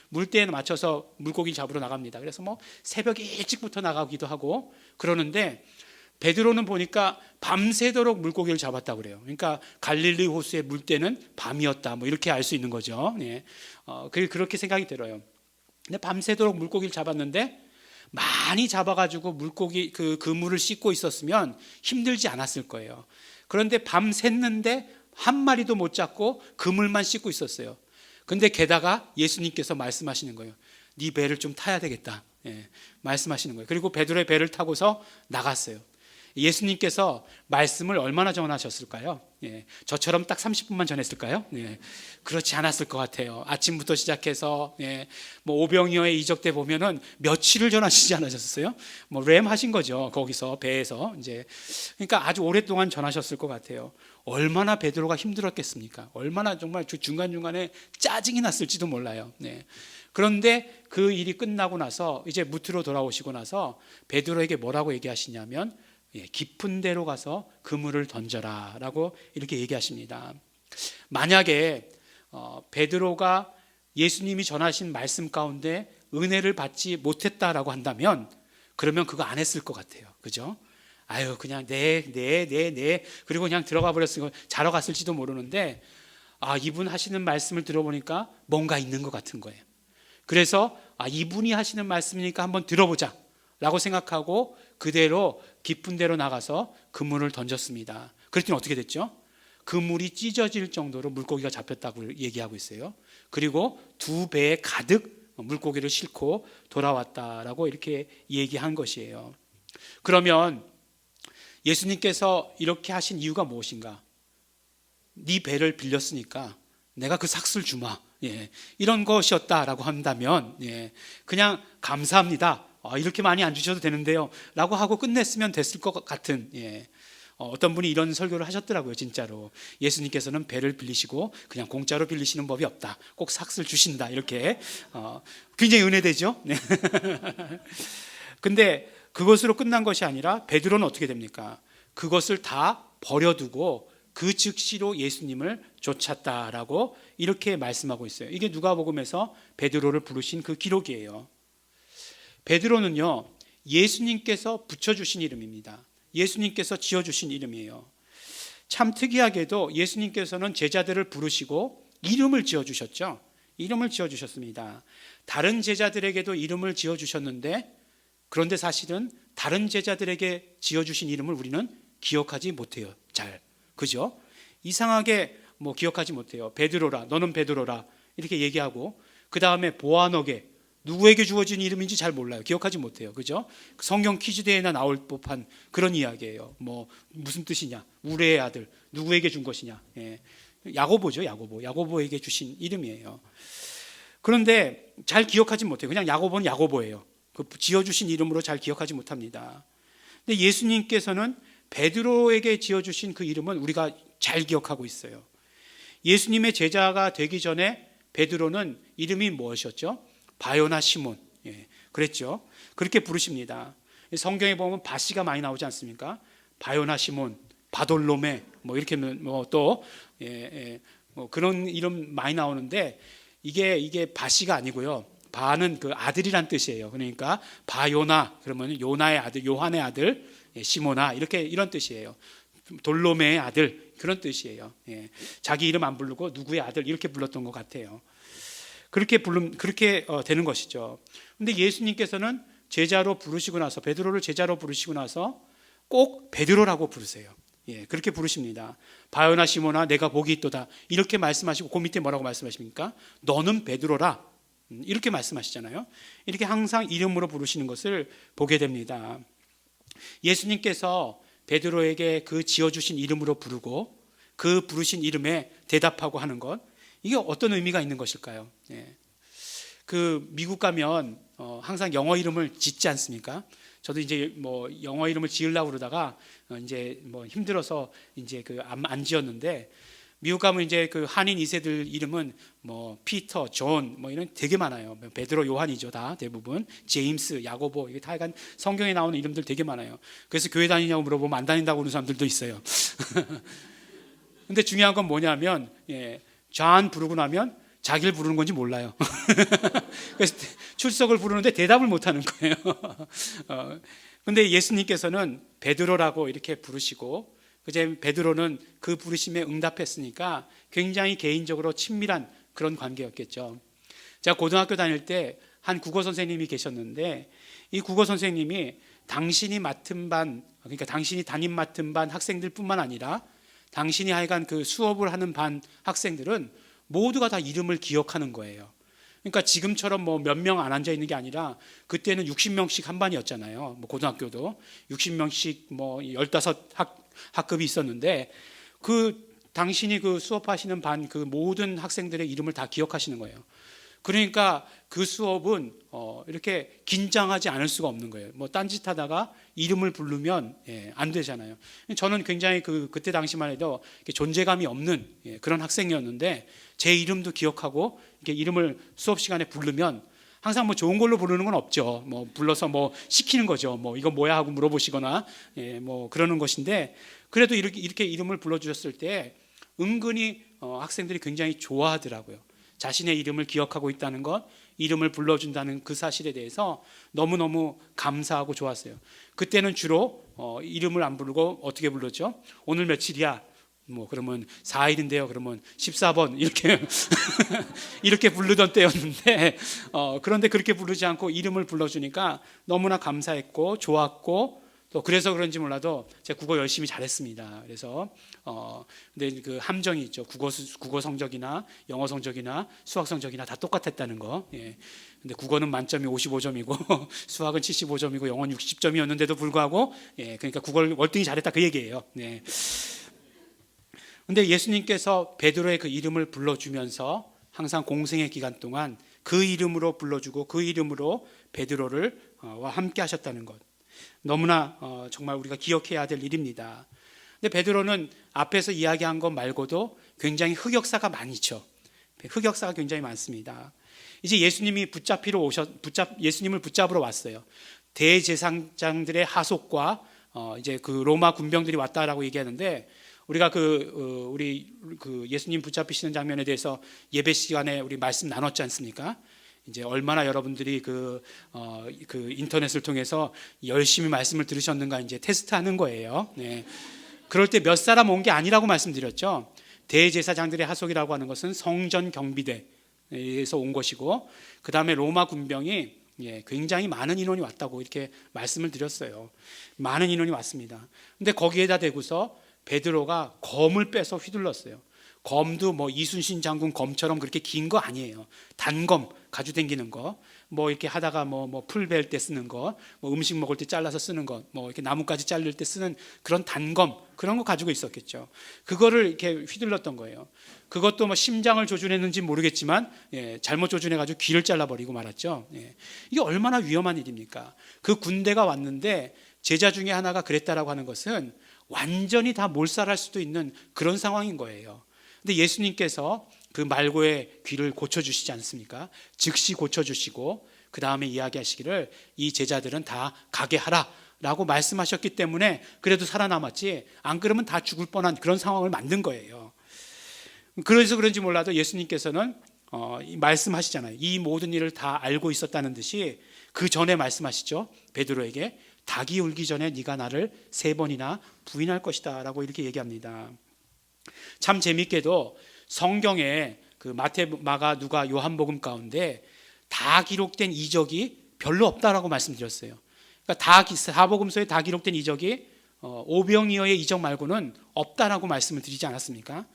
물때에 맞춰서 물고기 잡으러 나갑니다. 그래서 뭐 새벽 일찍부터 나가기도 하고 그러는데 베드로는 보니까 밤새도록 물고기를 잡았다고 그래요. 그러니까 갈릴리 호수의 물때는 밤이었다. 뭐 이렇게 알 수 있는 거죠. 그렇게 생각이 들어요. 근데 밤새도록 물고기를 잡았는데 많이 잡아가지고 물고기 그물을 씻고 있었으면 힘들지 않았을 거예요. 그런데 밤샜는데 한 마리도 못 잡고 그물만 씻고 있었어요. 근데 게다가 예수님께서 말씀하시는 거예요. 네 배를 좀 타야 되겠다. 말씀하시는 거예요. 그리고 베드로의 배를 타고서 나갔어요. 예수님께서 말씀을 얼마나 전하셨을까요? 저처럼 딱 30분만 전했을까요? 그렇지 않았을 것 같아요. 아침부터 시작해서 뭐 오병이어의 이적 때 보면은 며칠을 전하시지 않으셨어요? 뭐 램 하신 거죠. 거기서 배에서 이제 그러니까 아주 오랫동안 전하셨을 것 같아요. 얼마나 베드로가 힘들었겠습니까? 얼마나 정말 중간중간에 짜증이 났을지도 몰라요. 그런데 그 일이 끝나고 나서 이제 무트로 돌아오시고 나서 베드로에게 뭐라고 얘기하시냐면 깊은 데로 가서 그물을 던져라 라고 이렇게 얘기하십니다. 만약에 베드로가 예수님이 전하신 말씀 가운데 은혜를 받지 못했다라고 한다면 그러면 그거 안 했을 것 같아요. 그죠? 아유 그냥 네 그리고 그냥 들어가 버렸으면 자러 갔을지도 모르는데 이분 하시는 말씀을 들어보니까 뭔가 있는 것 같은 거예요. 그래서 이분이 하시는 말씀이니까 한번 들어보자 라고 생각하고 그대로 깊은 데로 나가서 그물을 던졌습니다. 그랬더니 어떻게 됐죠? 그물이 찢어질 정도로 물고기가 잡혔다고 얘기하고 있어요. 그리고 2배에 가득 물고기를 싣고 돌아왔다라고 이렇게 얘기한 것이에요. 그러면 예수님께서 이렇게 하신 이유가 무엇인가? 네 배를 빌렸으니까 내가 그 삭슬 주마. 이런 것이었다라고 한다면 그냥 감사합니다. 이렇게 많이 안 주셔도 되는데요 라고 하고 끝냈으면 됐을 것 같은 어떤 분이 이런 설교를 하셨더라고요. 진짜로 예수님께서는 배를 빌리시고 그냥 공짜로 빌리시는 법이 없다. 꼭 삭슬 주신다. 이렇게 굉장히 은혜되죠. 근데 그것으로 끝난 것이 아니라 베드로는 어떻게 됩니까? 그것을 다 버려두고 그 즉시로 예수님을 쫓았다라고 이렇게 말씀하고 있어요. 이게 누가복음에서 베드로를 부르신 그 기록이에요. 베드로는요, 예수님께서 붙여주신 이름입니다. 예수님께서 지어주신 이름이에요. 참 특이하게도 예수님께서는 제자들을 부르시고 이름을 지어주셨죠. 이름을 지어주셨습니다. 다른 제자들에게도 이름을 지어주셨는데, 그런데 사실은 다른 제자들에게 지어주신 이름을 우리는 기억하지 못해요. 잘. 그죠? 이상하게 기억하지 못해요. 베드로라, 너는 베드로라 이렇게 얘기하고, 그 다음에 보아너게, 누구에게 주어진 이름인지 잘 몰라요. 기억하지 못해요. 그죠? 성경 퀴즈대회나 나올 법한 그런 이야기예요. 무슨 뜻이냐? 우레의 아들, 누구에게 준 것이냐? 야고보죠. 야고보에게 주신 이름이에요. 그런데 잘 기억하지 못해요. 그냥 야고보는 야고보예요. 그 지어주신 이름으로 잘 기억하지 못합니다. 근데 예수님께서는 베드로에게 지어주신 그 이름은 우리가 잘 기억하고 있어요. 예수님의 제자가 되기 전에 베드로는 이름이 무엇이었죠? 바요나 시몬. 그랬죠. 그렇게 부르십니다. 성경에 보면 바시가 많이 나오지 않습니까? 바요나 시몬, 바돌로메, 이렇게 또 그런 이름 많이 나오는데, 이게 바시가 아니고요. 바는 그 아들이란 뜻이에요. 그러니까 바요나, 그러면 요나의 아들, 요한의 아들, 시모나, 이런 뜻이에요. 돌로메의 아들, 그런 뜻이에요. 자기 이름 안 부르고 누구의 아들 이렇게 불렀던 것 같아요. 그렇게 되는 것이죠. 근데 예수님께서는 제자로 부르시고 나서, 베드로를 제자로 부르시고 나서 꼭 베드로라고 부르세요. 그렇게 부르십니다. 바요나 시모나 내가 복이 있도다 이렇게 말씀하시고, 그 밑에 뭐라고 말씀하십니까? 너는 베드로라 이렇게 말씀하시잖아요. 이렇게 항상 이름으로 부르시는 것을 보게 됩니다. 예수님께서 베드로에게 그 지어주신 이름으로 부르고 그 부르신 이름에 대답하고 하는 것, 이게 어떤 의미가 있는 것일까요? 그 미국 가면 항상 영어 이름을 짓지 않습니까? 저도 이제 영어 이름을 지으려고 그러다가 이제 힘들어서 이제 안 지었는데, 미국 가면 이제 그 한인 2세들 이름은 피터, 존 이런 되게 많아요. 베드로, 요한이죠. 다 대부분. 제임스, 야고보, 이게 다 약간 성경에 나오는 이름들 되게 많아요. 그래서 교회 다니냐고 물어보면 안 다닌다고 하는 사람들도 있어요. 근데 중요한 건 뭐냐면, 존 부르고 나면 자기를 부르는 건지 몰라요. 그래서 출석을 부르는데 대답을 못 하는 거예요. 근데 예수님께서는 베드로라고 이렇게 부르시고, 그제 베드로는 그 부르심에 응답했으니까 굉장히 개인적으로 친밀한 그런 관계였겠죠. 제가 고등학교 다닐 때 한 국어 선생님이 계셨는데, 이 국어 선생님이 당신이 맡은 반, 그러니까 당신이 담임 맡은 반 학생들뿐만 아니라 당신이 하여간 그 수업을 하는 반 학생들은 모두가 다 이름을 기억하는 거예요. 그러니까 지금처럼 몇 명 안 앉아 있는 게 아니라, 그때는 60명씩 한 반이었잖아요. 고등학교도 60명씩 15학급이 있었는데, 당신이 그 수업하시는 반 그 모든 학생들의 이름을 다 기억하시는 거예요. 그러니까 그 수업은 이렇게 긴장하지 않을 수가 없는 거예요. 딴짓하다가 이름을 부르면 안 되잖아요. 저는 굉장히 그때 당시만 해도 존재감이 없는 그런 학생이었는데, 제 이름도 기억하고 이렇게 이름을 수업 시간에 부르면 항상 좋은 걸로 부르는 건 없죠. 불러서 시키는 거죠. 이거 뭐야 하고 물어보시거나 그러는 것인데, 그래도 이렇게 이름을 불러주셨을 때 은근히 학생들이 굉장히 좋아하더라고요. 자신의 이름을 기억하고 있다는 것, 이름을 불러준다는 그 사실에 대해서 너무너무 감사하고 좋았어요. 그때는 주로 이름을 안 부르고 어떻게 불렀죠? 오늘 며칠이야? 그러면 4일인데요. 그러면 14번 이렇게 이렇게 부르던 때였는데, 그런데 그렇게 부르지 않고 이름을 불러주니까 너무나 감사했고 좋았고, 또 그래서 그런지 몰라도 제가 국어 열심히 잘했습니다. 그래서 근데 그 함정이 있죠. 국어 성적이나 영어 성적이나 수학 성적이나 다 똑같았다는 거. 예. 근데 국어는 만점이 55점이고 수학은 75점이고 영어는 60점이었는데도 불구하고 그러니까 국어를 월등히 잘했다 그 얘기예요. 네. 근데 예수님께서 베드로의 그 이름을 불러주면서 항상 공생의 기간 동안 그 이름으로 불러주고 그 이름으로 베드로를 함께 하셨다는 것. 너무나 정말 우리가 기억해야 될 일입니다. 근데 베드로는 앞에서 이야기한 것 말고도 굉장히 흑역사가 많죠. 흑역사가 굉장히 많습니다. 이제 예수님을 붙잡으러 왔어요. 대제사장들의 하속과 이제 그 로마 군병들이 왔다라고 얘기하는데 우리가 우리 예수님 붙잡히시는 장면에 대해서 예배 시간에 우리 말씀 나눴지 않습니까? 이제 얼마나 여러분들이 그 인터넷을 통해서 열심히 말씀을 들으셨는가 이제 테스트하는 거예요. 네. 그럴 때 몇 사람 온 게 아니라고 말씀드렸죠. 대제사장들의 하속이라고 하는 것은 성전 경비대에서 온 것이고, 그 다음에 로마 군병이 굉장히 많은 인원이 왔다고 이렇게 말씀을 드렸어요. 많은 인원이 왔습니다. 근데 거기에다 대고서 베드로가 검을 빼서 휘둘렀어요. 검도 뭐 이순신 장군 검처럼 그렇게 긴 거 아니에요. 단검 가지고 다니는 거, 뭐 이렇게 하다가 뭐 풀 벨 때 쓰는 거, 뭐 음식 먹을 때 잘라서 쓰는 거, 뭐 이렇게 나뭇가지 자를 때 쓰는 그런 단검, 그런 거 가지고 있었겠죠. 그거를 이렇게 휘둘렀던 거예요. 그것도 뭐 심장을 조준했는지 모르겠지만 잘못 조준해가지고 귀를 잘라버리고 말았죠. 이게 얼마나 위험한 일입니까? 그 군대가 왔는데 제자 중에 하나가 그랬다라고 하는 것은 완전히 다 몰살할 수도 있는 그런 상황인 거예요. 근데 예수님께서 그 말고의 귀를 고쳐주시지 않습니까? 즉시 고쳐주시고 그 다음에 이야기하시기를 이 제자들은 다 가게 하라 라고 말씀하셨기 때문에 그래도 살아남았지, 안 그러면 다 죽을 뻔한 그런 상황을 만든 거예요. 그래서 그런지 몰라도 예수님께서는 말씀하시잖아요. 이 모든 일을 다 알고 있었다는 듯이 그 전에 말씀하시죠. 베드로에게 닭이 울기 전에 네가 나를 3번이나 부인할 것이다 라고 이렇게 얘기합니다. 참 재밌게도 성경에 그 마태, 마가, 누가, 요한복음 가운데 다 기록된 이적이 별로 없다라고 말씀드렸어요. 그러니까 사복음서에 다 기록된 이적이 오병이어의 이적 말고는 없다라고 말씀을 드리지 않았습니까?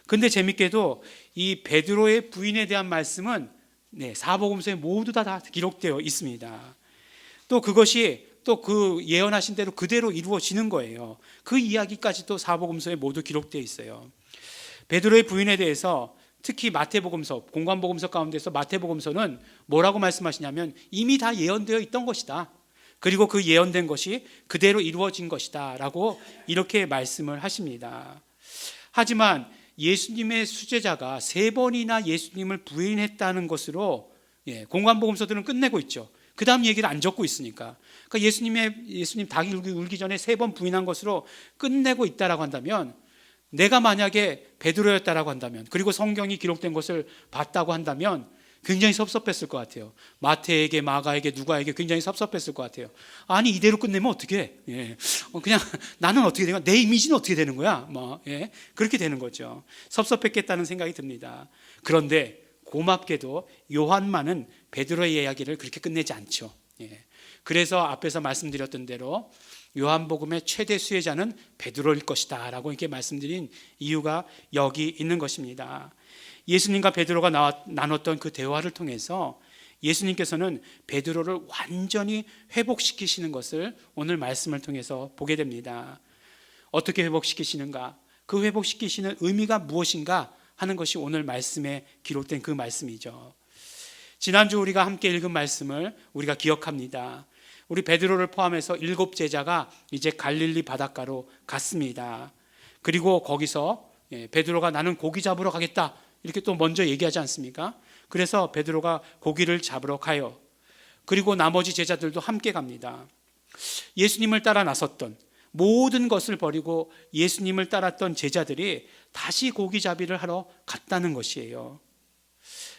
근데 재밌게도 이 베드로의 부인에 대한 말씀은 사복음서에 모두 다 기록되어 있습니다. 또 그것이 또 그 예언하신 대로 그대로 이루어지는 거예요. 그 이야기까지도 사복음서에 모두 기록되어 있어요. 베드로의 부인에 대해서 특히 마태복음서, 공관복음서 가운데서 마태복음서는 뭐라고 말씀하시냐면 이미 다 예언되어 있던 것이다. 그리고 그 예언된 것이 그대로 이루어진 것이다 라고 이렇게 말씀을 하십니다. 하지만 예수님의 수제자가 3번이나 예수님을 부인했다는 것으로 공관복음서들은 끝내고 있죠. 그 다음 얘기를 안 적고 있으니까. 그러니까 예수님 닭이 울기 전에 3번 부인한 것으로 끝내고 있다라고 한다면, 내가 만약에 베드로였다라고 한다면, 그리고 성경이 기록된 것을 봤다고 한다면 굉장히 섭섭했을 것 같아요. 마태에게, 마가에게, 누가에게 굉장히 섭섭했을 것 같아요. 아니 이대로 끝내면 어떻게? 그냥 나는 어떻게 되는 거야? 내 이미지는 어떻게 되는 거야? 그렇게 되는 거죠. 섭섭했겠다는 생각이 듭니다. 그런데 고맙게도 요한만은 베드로의 이야기를 그렇게 끝내지 않죠. 그래서 앞에서 말씀드렸던 대로 요한복음의 최대 수혜자는 베드로일 것이다 라고 이렇게 말씀드린 이유가 여기 있는 것입니다. 예수님과 베드로가 나눴던 그 대화를 통해서 예수님께서는 베드로를 완전히 회복시키시는 것을 오늘 말씀을 통해서 보게 됩니다. 어떻게 회복시키시는가? 그 회복시키시는 의미가 무엇인가 하는 것이 오늘 말씀에 기록된 그 말씀이죠. 지난주 우리가 함께 읽은 말씀을 우리가 기억합니다. 우리 베드로를 포함해서 7 제자가 이제 갈릴리 바닷가로 갔습니다. 그리고 거기서 베드로가 나는 고기 잡으러 가겠다 이렇게 또 먼저 얘기하지 않습니까? 그래서 베드로가 고기를 잡으러 가요. 그리고 나머지 제자들도 함께 갑니다. 예수님을 따라 나섰던, 모든 것을 버리고 예수님을 따랐던 제자들이 다시 고기잡이를 하러 갔다는 것이에요.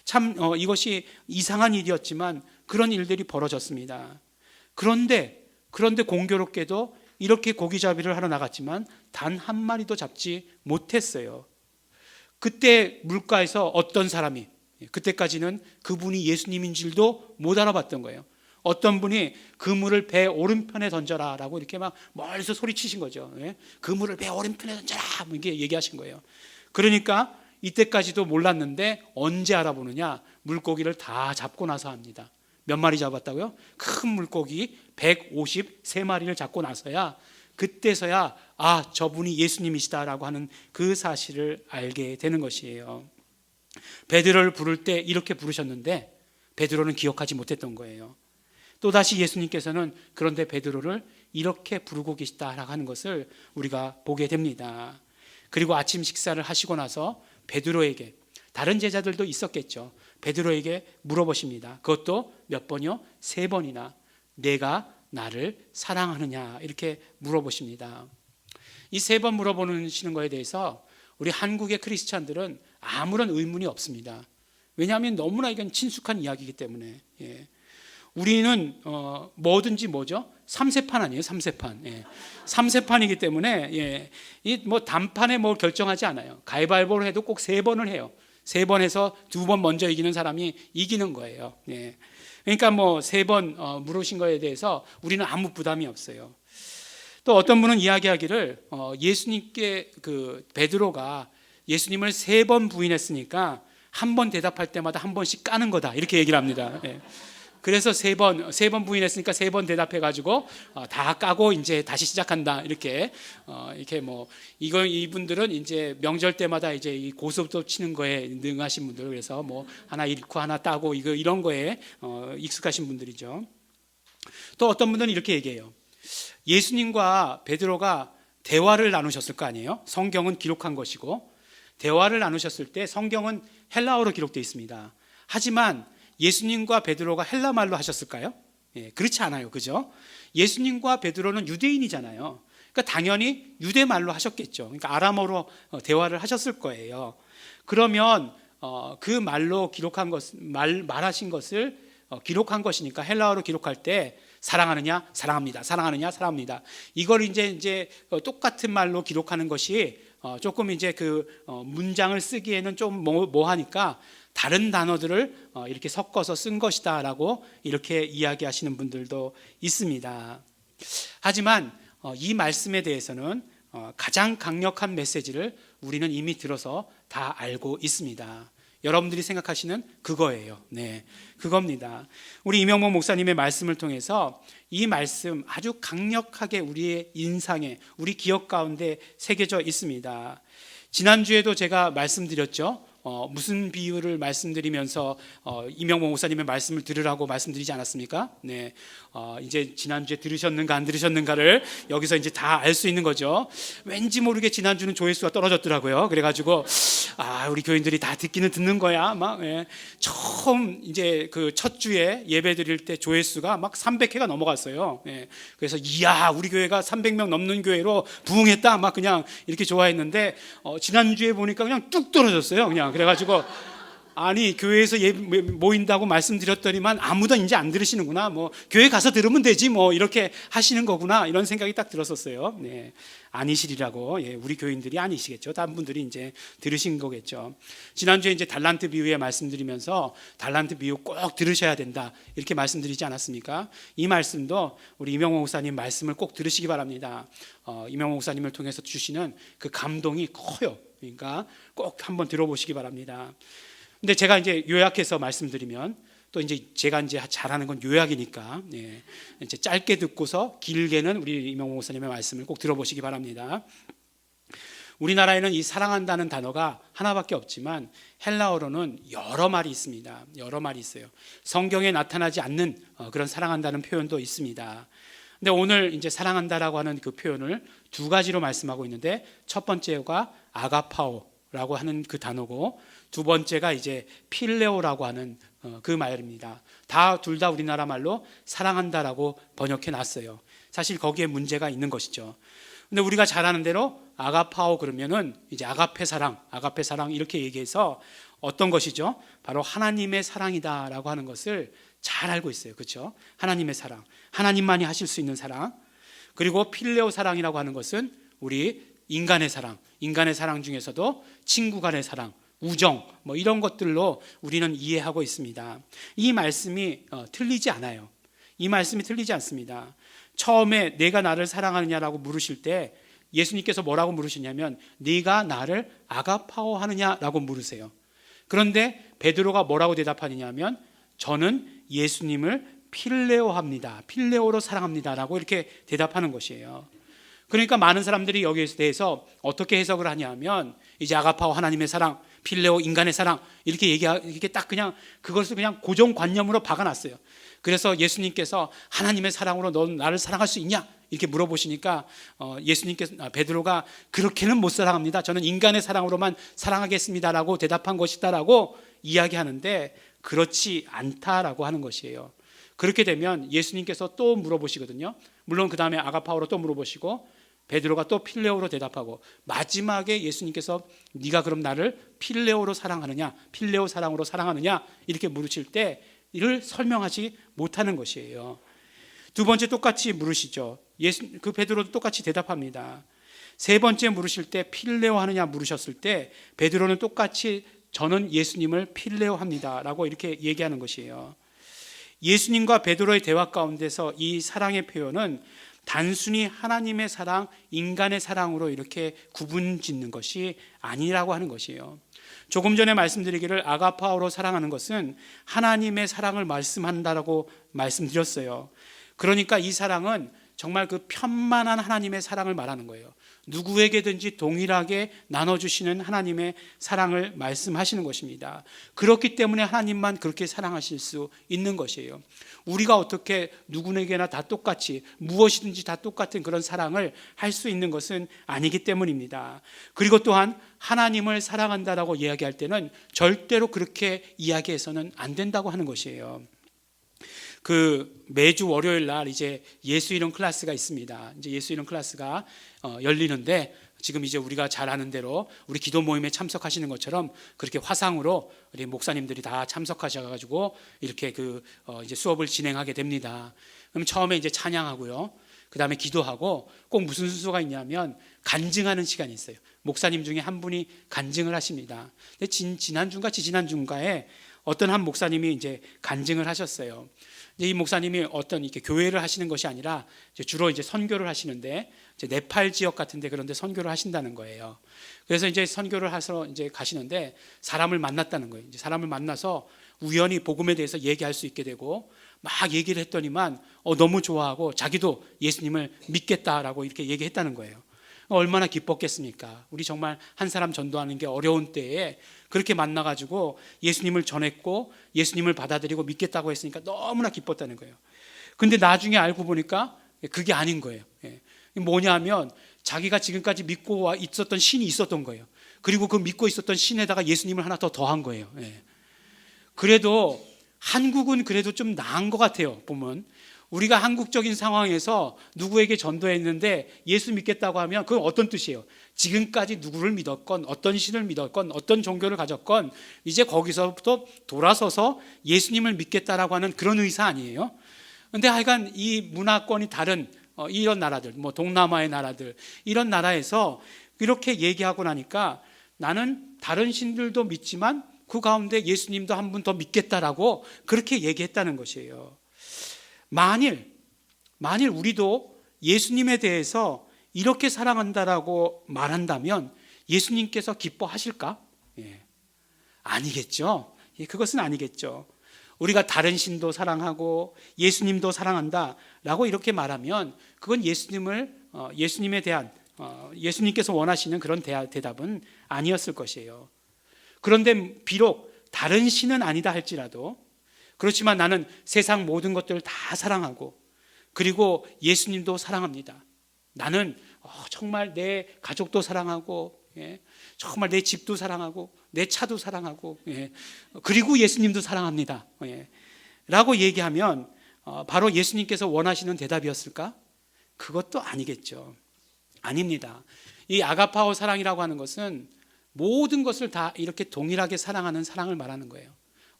참 이것이 이상한 일이었지만 그런 일들이 벌어졌습니다. 그런데 공교롭게도 이렇게 고기잡이를 하러 나갔지만 단 한 마리도 잡지 못했어요. 그때 물가에서 어떤 사람이, 그때까지는 그분이 예수님인 줄도 못 알아봤던 거예요. 어떤 분이 그물을 배 오른편에 던져라라고 이렇게 막 멀리서 소리치신 거죠. 예? 그물을 배 오른편에 던져라 뭐 이렇게 얘기하신 거예요. 그러니까 이때까지도 몰랐는데 언제 알아보느냐? 물고기를 다 잡고 나서 합니다. 몇 마리 잡았다고요? 큰 물고기 153마리를 잡고 나서야, 그때서야 저분이 예수님이시다라고 하는 그 사실을 알게 되는 것이에요. 베드로를 부를 때 이렇게 부르셨는데 베드로는 기억하지 못했던 거예요. 또다시 예수님께서는 그런데 베드로를 이렇게 부르고 계시다라고 하는 것을 우리가 보게 됩니다. 그리고 아침 식사를 하시고 나서 베드로에게, 다른 제자들도 있었겠죠, 베드로에게 물어보십니다. 그것도 몇 번이요? 3번이나 내가 나를 사랑하느냐 이렇게 물어보십니다. 이 3번 물어보시는 거에 대해서 우리 한국의 크리스찬들은 아무런 의문이 없습니다. 왜냐하면 너무나 이건 친숙한 이야기이기 때문에. 우리는 뭐든지 뭐죠? 3세판 아니에요? 3세판. 3세판이기 때문에 이 뭐 단판에 뭐 결정하지 않아요. 가위바위보를 해도 꼭 3번을 해요. 3번 해서 2번 먼저 이기는 사람이 이기는 거예요. 그러니까 뭐 3번 물으신 거에 대해서 우리는 아무 부담이 없어요. 또 어떤 분은 이야기하기를 예수님께 그 베드로가 예수님을 3번 부인했으니까 한 번 대답할 때마다 한 번씩 까는 거다 이렇게 얘기를 합니다. 그래서 3번 부인했으니까 3번 대답해가지고 다 까고 이제 다시 시작한다 이렇게 뭐 이분들은 이제 명절 때마다 이제 이 고스톱 치는 거에 능하신 분들, 그래서 뭐 하나 잃고 하나 따고 이런 거에 익숙하신 분들이죠. 또 어떤 분들은 이렇게 얘기해요. 예수님과 베드로가 대화를 나누셨을 거 아니에요? 성경은 기록한 것이고 대화를 나누셨을 때 성경은 헬라어로 기록되어 있습니다. 하지만 예수님과 베드로가 헬라말로 하셨을까요? 그렇지 않아요. 그죠? 예수님과 베드로는 유대인이잖아요. 그러니까 당연히 유대말로 하셨겠죠. 그러니까 아람어로 대화를 하셨을 거예요. 그러면 그 말로 기록한 말하신 것을 기록한 것이니까 헬라어로 기록할 때 사랑하느냐, 사랑합니다. 사랑하느냐, 사랑합니다. 이걸 이제 똑같은 말로 기록하는 것이 조금 이제 그 문장을 쓰기에는 좀 뭐하니까 다른 단어들을 이렇게 섞어서 쓴 것이다라고 이렇게 이야기하시는 분들도 있습니다. 하지만 이 말씀에 대해서는 가장 강력한 메시지를 우리는 이미 들어서 다 알고 있습니다. 여러분들이 생각하시는 그거예요. 그겁니다. 우리 이명복 목사님의 말씀을 통해서 이 말씀 아주 강력하게 우리의 인상에, 우리 기억 가운데 새겨져 있습니다. 지난주에도 제가 말씀드렸죠. 무슨 비유를 말씀드리면서 이명복 목사님의 말씀을 들으라고 말씀드리지 않았습니까? 이제 지난주에 들으셨는가 안 들으셨는가를 여기서 이제 다 알 수 있는 거죠. 왠지 모르게 지난주는 조회수가 떨어졌더라고요. 그래가지고 우리 교인들이 다 듣기는 듣는 거야. 처음 이제 그 첫 주에 예배 드릴 때 조회수가 막 300회가 넘어갔어요. 그래서 이야, 우리 교회가 300명 넘는 교회로 부흥했다. 막 그냥 이렇게 좋아했는데 지난주에 보니까 그냥 뚝 떨어졌어요. 그래가지고 아니 교회에서 모인다고 말씀드렸더니만 아무도 이제 안 들으시는구나, 뭐 교회 가서 들으면 되지 뭐 이렇게 하시는 거구나, 이런 생각이 딱 들었었어요. 아니시리라고. 우리 교인들이 아니시겠죠. 다른 분들이 이제 들으신 거겠죠. 지난주에 이제 달란트 비유에 말씀드리면서 달란트 비유 꼭 들으셔야 된다 이렇게 말씀드리지 않았습니까? 이 말씀도 우리 이명복 목사님 말씀을 꼭 들으시기 바랍니다. 이명복 목사님을 통해서 주시는 그 감동이 커요. 그러니까 꼭 한번 들어보시기 바랍니다. 근데 제가 이제 요약해서 말씀드리면, 또 이제 제가 이제 잘하는 건 요약이니까 이제 짧게 듣고서 길게는 우리 이명복 목사님의 말씀을 꼭 들어보시기 바랍니다. 우리나라에는 이 사랑한다는 단어가 하나밖에 없지만 헬라어로는 여러 말이 있습니다. 여러 말이 있어요. 성경에 나타나지 않는 그런 사랑한다는 표현도 있습니다. 근데 오늘 이제 사랑한다라고 하는 그 표현을 2가지로 말씀하고 있는데, 첫 번째가 아가파오라고 하는 그 단어고, 두 번째가 이제 필레오라고 하는 그 말입니다. 둘 다 우리나라 말로 사랑한다라고 번역해 놨어요. 사실 거기에 문제가 있는 것이죠. 근데 우리가 잘 아는 대로 아가파오 그러면은 이제 아가페 사랑 이렇게 얘기해서 어떤 것이죠? 바로 하나님의 사랑이다라고 하는 것을 잘 알고 있어요. 그렇죠? 하나님의 사랑, 하나님만이 하실 수 있는 사랑. 그리고 필레오 사랑이라고 하는 것은 우리 인간의 사랑 중에서도 친구 간의 사랑, 우정, 뭐 이런 것들로 우리는 이해하고 있습니다. 이 말씀이 틀리지 않아요. 이 말씀이 틀리지 않습니다. 처음에 내가 나를 사랑하느냐라고 물으실 때 예수님께서 뭐라고 물으시냐면 네가 나를 아가파오하느냐라고 물으세요. 그런데 베드로가 뭐라고 대답하느냐면 저는 예수님을 필레오합니다. 필레오로 사랑합니다라고 이렇게 대답하는 것이에요. 그러니까 많은 사람들이 여기에 대해서 어떻게 해석을 하냐면 이제 아가파오 하나님의 사랑, 필레오 인간의 사랑 이렇게 딱 그냥 그것을 그냥 고정관념으로 박아놨어요. 그래서 예수님께서 하나님의 사랑으로 넌 나를 사랑할 수 있냐? 이렇게 물어보시니까 베드로가 그렇게는 못 사랑합니다. 저는 인간의 사랑으로만 사랑하겠습니다라고 대답한 것이다라고 이야기하는데 그렇지 않다라고 하는 것이에요. 그렇게 되면 예수님께서 또 물어보시거든요. 물론 그 다음에 아가파오로 또 물어보시고 베드로가 또 필레오로 대답하고 마지막에 예수님께서 네가 그럼 나를 필레오로 사랑하느냐, 필레오 사랑으로 사랑하느냐 이렇게 물으실 때 이를 설명하지 못하는 것이에요. 두 번째 똑같이 물으시죠. 그 베드로도 똑같이 대답합니다. 세 번째 물으실 때 필레오 하느냐 물으셨을 때 베드로는 똑같이 저는 예수님을 필레오 합니다라고 이렇게 얘기하는 것이에요. 예수님과 베드로의 대화 가운데서 이 사랑의 표현은 단순히 하나님의 사랑, 인간의 사랑으로 이렇게 구분짓는 것이 아니라고 하는 것이에요. 조금 전에 말씀드리기를 아가파오로 사랑하는 것은 하나님의 사랑을 말씀한다라고 말씀드렸어요. 그러니까 이 사랑은 정말 그 편만한 하나님의 사랑을 말하는 거예요. 누구에게든지 동일하게 나눠주시는 하나님의 사랑을 말씀하시는 것입니다. 그렇기 때문에 하나님만 그렇게 사랑하실 수 있는 것이에요. 우리가 어떻게 누구에게나 다 똑같이 무엇이든지 다 똑같은 그런 사랑을 할 수 있는 것은 아니기 때문입니다. 그리고 또한 하나님을 사랑한다라고 이야기할 때는 절대로 그렇게 이야기해서는 안 된다고 하는 것이에요. 매주 월요일 날 이제 예수 이름 클래스가 있습니다. 이제 예수 이름 클래스가 열리는데 지금 이제 우리가 잘 아는 대로 우리 기도 모임에 참석하시는 것처럼 그렇게 화상으로 우리 목사님들이 다 참석하셔가지고 이렇게 이제 수업을 진행하게 됩니다. 그럼 처음에 이제 찬양하고요. 그 다음에 기도하고 꼭 무슨 순서가 있냐면 간증하는 시간이 있어요. 목사님 중에 한 분이 간증을 하십니다. 근데 지난주인가에 어떤 한 목사님이 이제 간증을 하셨어요. 이 목사님이 어떤 이렇게 교회를 하시는 것이 아니라 주로 이제 선교를 하시는데 이제 네팔 지역 같은데 그런데 선교를 하신다는 거예요. 그래서 이제 선교를 해서 이제 가시는데 사람을 만났다는 거예요. 이제 사람을 만나서 우연히 복음에 대해서 얘기할 수 있게 되고 막 얘기를 했더니만 너무 좋아하고 자기도 예수님을 믿겠다라고 이렇게 얘기했다는 거예요. 얼마나 기뻤겠습니까? 우리 정말 한 사람 전도하는 게 어려운 때에 그렇게 만나가지고 예수님을 전했고 예수님을 받아들이고 믿겠다고 했으니까 너무나 기뻤다는 거예요. 근데 나중에 알고 보니까 그게 아닌 거예요. 뭐냐면 자기가 지금까지 믿고 있었던 신이 있었던 거예요. 그리고 그 믿고 있었던 신에다가 예수님을 하나 더 더한 거예요. 그래도 한국은 그래도 좀 나은 것 같아요. 보면 우리가 한국적인 상황에서 누구에게 전도했는데 예수 믿겠다고 하면 그건 어떤 뜻이에요? 지금까지 누구를 믿었건 어떤 신을 믿었건 어떤 종교를 가졌건 이제 거기서부터 돌아서서 예수님을 믿겠다라고 하는 그런 의사 아니에요? 근데 하여간 이 문화권이 다른 이런 나라들, 뭐 동남아의 나라들 이런 나라에서 이렇게 얘기하고 나니까 나는 다른 신들도 믿지만 그 가운데 예수님도 한 분 더 믿겠다라고 그렇게 얘기했다는 것이에요. 만일 우리도 예수님에 대해서 이렇게 사랑한다라고 말한다면 예수님께서 기뻐하실까? 아니겠죠. 그것은 아니겠죠. 우리가 다른 신도 사랑하고 예수님도 사랑한다라고 이렇게 말하면 그건 예수님에 대한 예수님께서 원하시는 그런 대답은 아니었을 것이에요. 그런데 비록 다른 신은 아니다 할지라도 그렇지만 나는 세상 모든 것들을 다 사랑하고 그리고 예수님도 사랑합니다. 나는 정말 내 가족도 사랑하고 정말 내 집도 사랑하고 내 차도 사랑하고 그리고 예수님도 사랑합니다. 라고 얘기하면 바로 예수님께서 원하시는 대답이었을까? 그것도 아니겠죠. 아닙니다. 이 아가파오 사랑이라고 하는 것은 모든 것을 다 이렇게 동일하게 사랑하는 사랑을 말하는 거예요.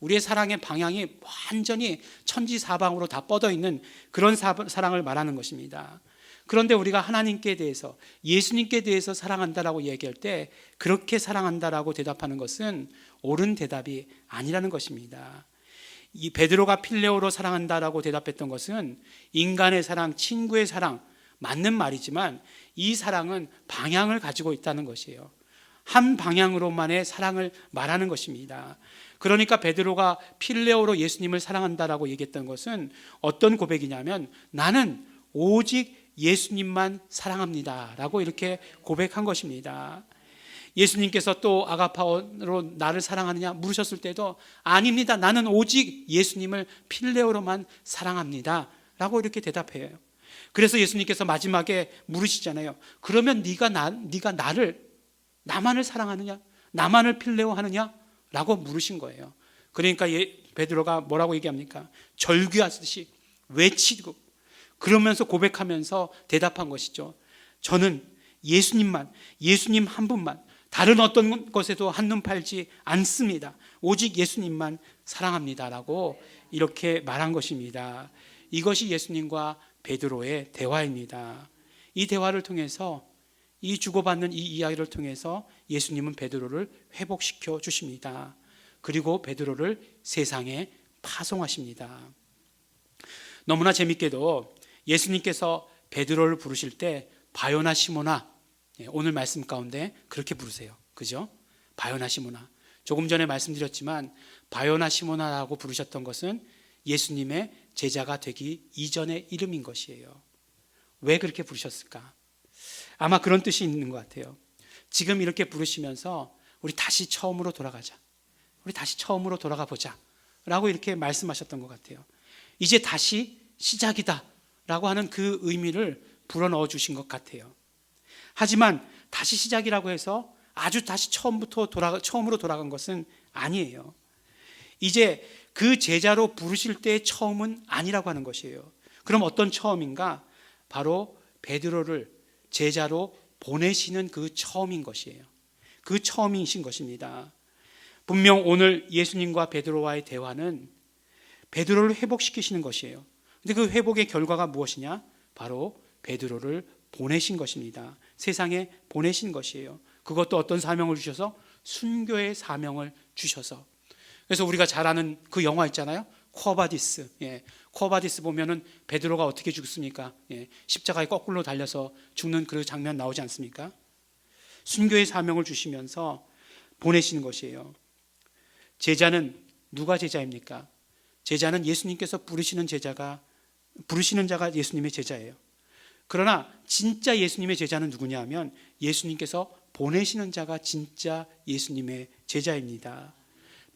우리의 사랑의 방향이 완전히 천지사방으로 다 뻗어 있는 그런 사랑을 말하는 것입니다. 그런데 우리가 하나님께 대해서 예수님께 대해서 사랑한다라고 얘기할 때 그렇게 사랑한다라고 대답하는 것은 옳은 대답이 아니라는 것입니다. 이 베드로가 필레오로 사랑한다라고 대답했던 것은 인간의 사랑, 친구의 사랑 맞는 말이지만 이 사랑은 방향을 가지고 있다는 것이에요. 한 방향으로만의 사랑을 말하는 것입니다. 그러니까 베드로가 필레오로 예수님을 사랑한다라고 얘기했던 것은 어떤 고백이냐면 나는 오직 예수님만 사랑합니다 라고 이렇게 고백한 것입니다. 예수님께서 또 아가파오로 나를 사랑하느냐 물으셨을 때도 아닙니다. 나는 오직 예수님을 필레오로만 사랑합니다 라고 이렇게 대답해요. 그래서 예수님께서 마지막에 물으시잖아요. 그러면 네가 나만을 사랑하느냐? 나만을 필레오 하느냐? 라고 물으신 거예요. 그러니까 베드로가 뭐라고 얘기합니까? 절규하듯이 외치고 그러면서 고백하면서 대답한 것이죠. 저는 예수님 한 분만 다른 어떤 것에도 한눈 팔지 않습니다. 오직 예수님만 사랑합니다 라고 이렇게 말한 것입니다. 이것이 예수님과 베드로의 대화입니다. 이 대화를 통해서 이 주고받는 이 이야기를 통해서 예수님은 베드로를 회복시켜 주십니다. 그리고 베드로를 세상에 파송하십니다. 너무나 재밌게도 예수님께서 베드로를 부르실 때 바요나 시모나, 오늘 말씀 가운데 그렇게 부르세요. 그죠? 바요나 시모나. 조금 전에 말씀드렸지만 바요나 시모나라고 부르셨던 것은 예수님의 제자가 되기 이전의 이름인 것이에요. 왜 그렇게 부르셨을까? 아마 그런 뜻이 있는 것 같아요. 지금 이렇게 부르시면서 우리 다시 처음으로 돌아가자. 우리 다시 처음으로 돌아가 보자 라고 이렇게 말씀하셨던 것 같아요. 이제 다시 시작이다 라고 하는 그 의미를 불어넣어 주신 것 같아요. 하지만 다시 시작이라고 해서 아주 다시 처음으로 돌아간 것은 아니에요. 이제 그 제자로 부르실 때의 처음은 아니라고 하는 것이에요. 그럼 어떤 처음인가? 바로 베드로를 제자로 보내시는 그 처음인 것이에요. 그 처음이신 것입니다. 분명 오늘 예수님과 베드로와의 대화는 베드로를 회복시키시는 것이에요. 근데 그 회복의 결과가 무엇이냐? 바로 베드로를 보내신 것입니다. 세상에 보내신 것이에요. 그것도 어떤 사명을 주셔서? 순교의 사명을 주셔서. 그래서 우리가 잘 아는 그 영화 있잖아요. 코어바디스. 코어바디스 보면은 베드로가 어떻게 죽습니까? 십자가에 거꾸로 달려서 죽는 그 장면 나오지 않습니까? 순교의 사명을 주시면서 보내시는 것이에요. 제자는 누가 제자입니까? 제자는 예수님께서 부르시는 자가 예수님의 제자예요. 그러나 진짜 예수님의 제자는 누구냐 하면 예수님께서 보내시는 자가 진짜 예수님의 제자입니다.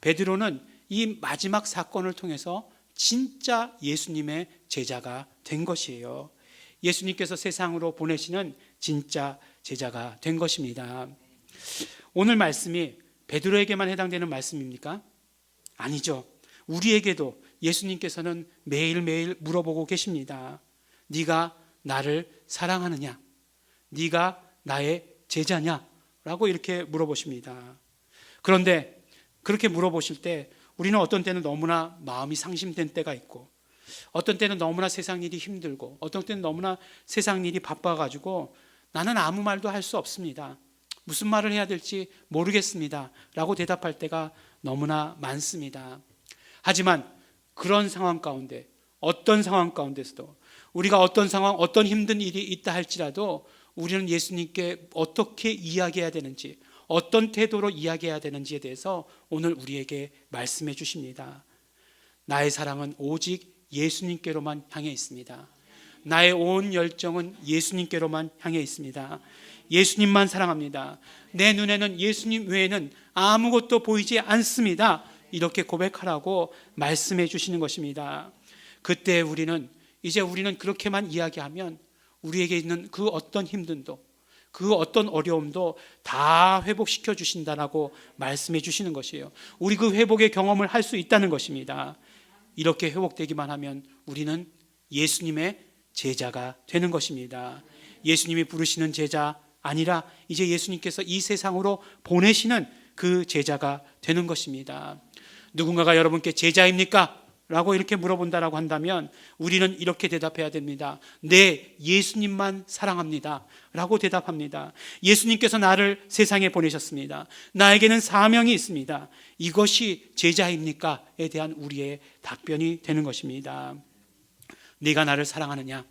베드로는 이 마지막 사건을 통해서 진짜 예수님의 제자가 된 것이에요. 예수님께서 세상으로 보내시는 진짜 제자가 된 것입니다. 오늘 말씀이 베드로에게만 해당되는 말씀입니까? 아니죠. 우리에게도 예수님께서는 매일매일 물어보고 계십니다. 네가 나를 사랑하느냐? 네가 나의 제자냐? 라고 이렇게 물어보십니다. 그런데 그렇게 물어보실 때 우리는 어떤 때는 너무나 마음이 상심된 때가 있고 어떤 때는 너무나 세상 일이 힘들고 어떤 때는 너무나 세상 일이 바빠가지고 나는 아무 말도 할 수 없습니다. 무슨 말을 해야 될지 모르겠습니다. 라고 대답할 때가 너무나 많습니다. 하지만 그런 상황 가운데 어떤 상황 가운데서도 우리가 어떤 상황, 어떤 힘든 일이 있다 할지라도 우리는 예수님께 어떻게 이야기해야 되는지 어떤 태도로 이야기해야 되는지에 대해서 오늘 우리에게 말씀해 주십니다. 나의 사랑은 오직 예수님께로만 향해 있습니다. 나의 온 열정은 예수님께로만 향해 있습니다. 예수님만 사랑합니다. 내 눈에는 예수님 외에는 아무것도 보이지 않습니다. 이렇게 고백하라고 말씀해 주시는 것입니다. 그때 우리는 그렇게만 이야기하면 우리에게 있는 그 어떤 힘듦도 그 어떤 어려움도 다 회복시켜 주신다라고 말씀해 주시는 것이에요. 우리 그 회복의 경험을 할 수 있다는 것입니다. 이렇게 회복되기만 하면 우리는 예수님의 제자가 되는 것입니다. 예수님이 부르시는 제자 아니라 이제 예수님께서 이 세상으로 보내시는 그 제자가 되는 것입니다. 누군가가 여러분께 제자입니까? 라고 이렇게 물어본다라고 한다면 우리는 이렇게 대답해야 됩니다. 네, 예수님만 사랑합니다 라고 대답합니다. 예수님께서 나를 세상에 보내셨습니다. 나에게는 사명이 있습니다. 이것이 제자입니까? 에 대한 우리의 답변이 되는 것입니다. 네가 나를 사랑하느냐?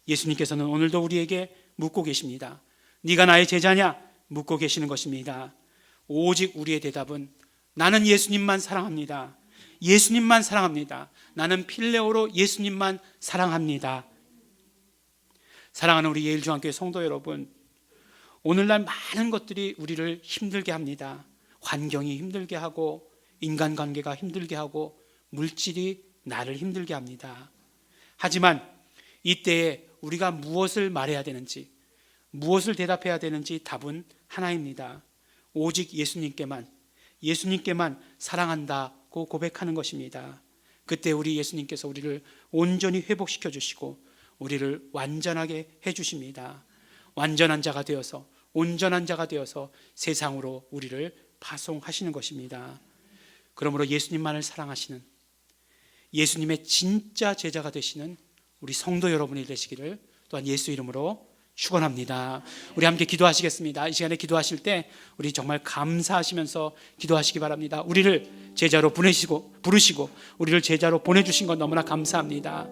예수님께서는 오늘도 우리에게 묻고 계십니다. 네가 나의 제자냐? 묻고 계시는 것입니다. 오직 우리의 대답은 나는 예수님만 사랑합니다. 예수님만 사랑합니다. 나는 필레오로 예수님만 사랑합니다. 사랑하는 우리 예일중앙교회 성도 여러분, 오늘날 많은 것들이 우리를 힘들게 합니다. 환경이 힘들게 하고, 인간관계가 힘들게 하고, 물질이 나를 힘들게 합니다. 하지만 이때에 우리가 무엇을 말해야 되는지, 무엇을 대답해야 되는지 답은 하나입니다. 오직 예수님께만 사랑한다고 고백하는 것입니다. 그때 우리 예수님께서 우리를 온전히 회복시켜 주시고 우리를 완전하게 해주십니다. 완전한 자가 되어서, 온전한 자가 되어서 세상으로 우리를 파송하시는 것입니다. 그러므로 예수님만을 사랑하시는, 예수님의 진짜 제자가 되시는 우리 성도 여러분이 되시기를 또한 예수 이름으로 축원합니다. 우리 함께 기도하시겠습니다. 이 시간에 기도하실 때 우리 정말 감사하시면서 기도하시기 바랍니다. 우리를 제자로 부르시고 우리를 제자로 보내주신 것 너무나 감사합니다.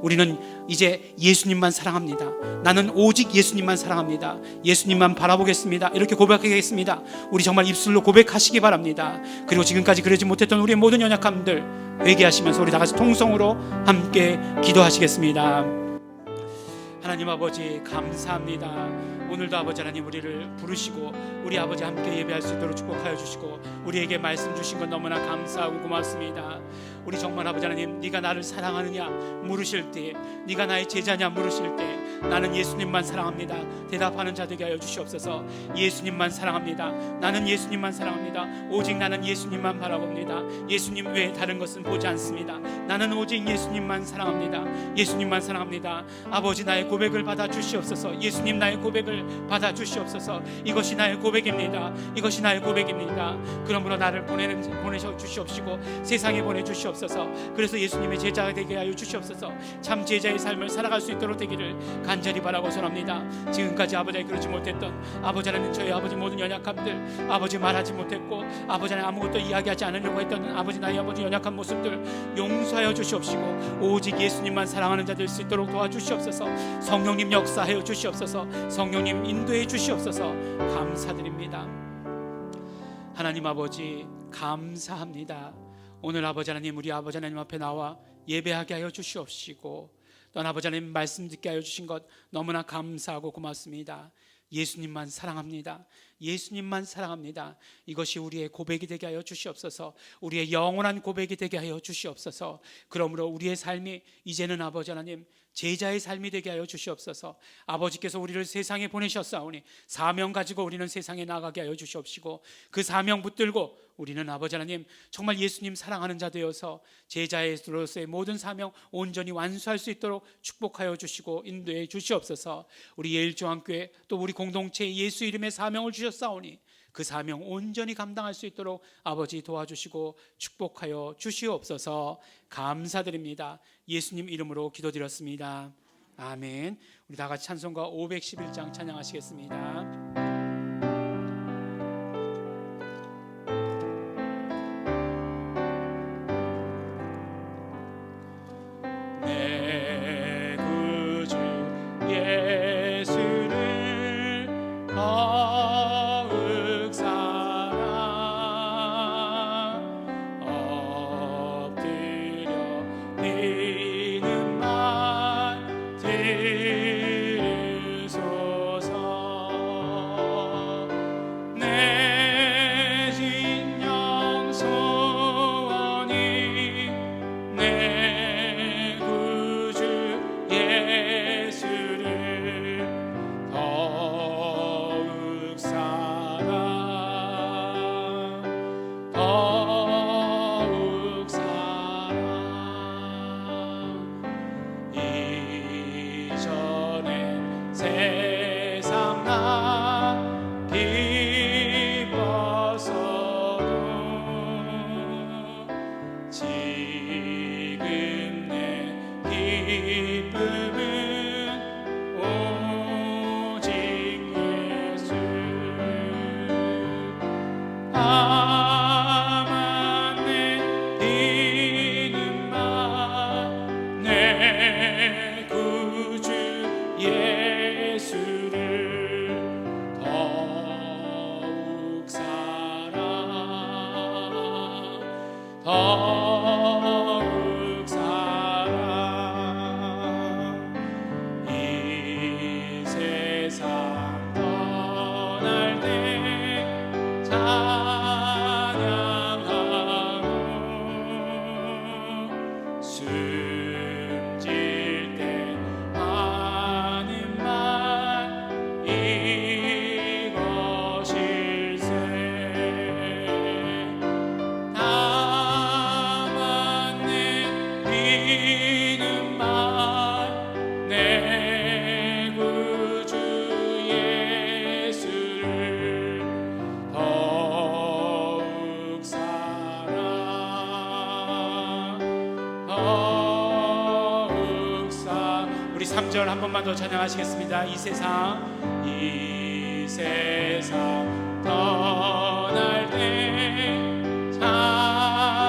우리는 이제 예수님만 사랑합니다. 나는 오직 예수님만 사랑합니다. 예수님만 바라보겠습니다. 이렇게 고백하겠습니다. 우리 정말 입술로 고백하시기 바랍니다. 그리고 지금까지 그러지 못했던 우리의 모든 연약함들 회개하시면서 우리 다 같이 통성으로 함께 기도하시겠습니다. 하나님 아버지 감사합니다. 오늘도 아버지 하나님 우리를 부르시고 우리 아버지 함께 예배할 수 있도록 축복하여 주시고 우리에게 말씀 주신 것 너무나 감사하고 고맙습니다. 우리 정말 아버지 하나님, 네가 나를 사랑하느냐 물으실 때, 네가 나의 제자냐 물으실 때 나는 예수님만 사랑합니다 대답하는 자 되게 하여 주시옵소서. 예수님만 사랑합니다. 나는 예수님만 사랑합니다. 오직 나는 예수님만 바라봅니다. 예수님 외에 다른 것은 보지 않습니다. 나는 오직 예수님만 사랑합니다. 예수님만 사랑합니다. 아버지 나의 고백을 받아 주시옵소서. 예수님 나의 고백을 받아 주시옵소서. 이것이 나의 고백입니다. 이것이 나의 고백입니다. 그러므로 나를 보내셔 주시옵시고 세상에 보내 주시옵소서. 그래서 예수님의 제자가 되게 하여 주시옵소서. 참 제자의 삶을 살아갈 수 있도록 되기를 간절히 바라고 소원합니다. 지금까지 아버지 그러지 못했던 아버지 하나님 저희 아버지 모든 연약함들, 아버지 말하지 못했고 아버지 하나님 아무것도 이야기하지 않으려고 했던 아버지 나의 아버지 연약한 모습들 용서하여 주시옵시고 오직 예수님만 사랑하는 자 될 수 있도록 도와주시옵소서. 성령님 역사하여 주시옵소서. 성령님 인도해 주시옵소서. 감사드립니다. 하나님 아버지 감사합니다. 오늘 아버지 하나님 우리 아버지 하나님 앞에 나와 예배하게 하여 주시옵시고 또한 아버지 하나님 말씀 듣게 하여 주신 것 너무나 감사하고 고맙습니다. 예수님만 사랑합니다. 예수님만 사랑합니다. 이것이 우리의 고백이 되게 하여 주시옵소서. 우리의 영원한 고백이 되게 하여 주시옵소서. 그러므로 우리의 삶이 이제는 아버지 하나님 제자의 삶이 되게 하여 주시옵소서. 아버지께서 우리를 세상에 보내셨사오니 사명 가지고 우리는 세상에 나가게 하여 주시옵시고 그 사명 붙들고 우리는 아버지 하나님 정말 예수님 사랑하는 자 되어서 제자로서의 모든 사명 온전히 완수할 수 있도록 축복하여 주시고 인도해 주시옵소서. 우리 예일중앙교회 또 우리 공동체에 예수 이름의 사명을 주셨사오니 그 사명 온전히 감당할 수 있도록 아버지 도와주시고 축복하여 주시옵소서. 감사드립니다. 예수님 이름으로 기도드렸습니다. 아멘. 우리 다 같이 찬송가 511장 찬양하시겠습니다. 들으소서. 3절 한 번만 더 찬양하시겠습니다. 이 세상 떠날 때 찬양하고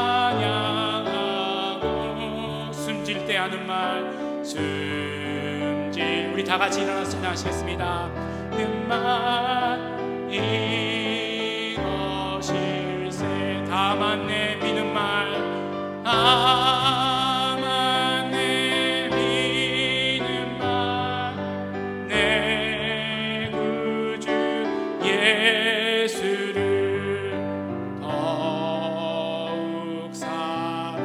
숨질 때 하는 말 숨질 우리 다 같이 일어나서 찬양하시겠습니다. 말 이것일세 다만 내 믿는 말 다만 내 믿는 말 내 구주 예수를 더욱 사랑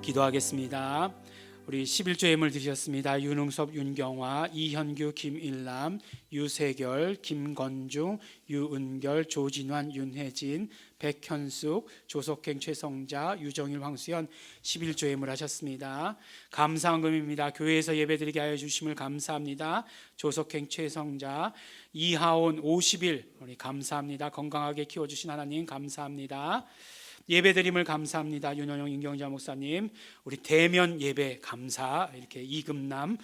기도하겠습니다. 우리 11조 예물 드리셨습니다. 윤흥섭, 윤경화, 이현규, 김일남, 유세결, 김건중, 유은결, 조진환, 윤혜진, 백현숙, 조석행, 최성자, 유정일, 황수연 11조 예물 하셨습니다. 감사헌금입니다. 교회에서 예배드리게 하여 주심을 감사합니다. 조석행, 최성자, 이하온 50일 우리 감사합니다. 건강하게 키워주신 하나님 감사합니다. 예배드림을 감사합니다. 윤원영 임경자 목사님, 우리 대면 예배 감사, 이렇게 이금남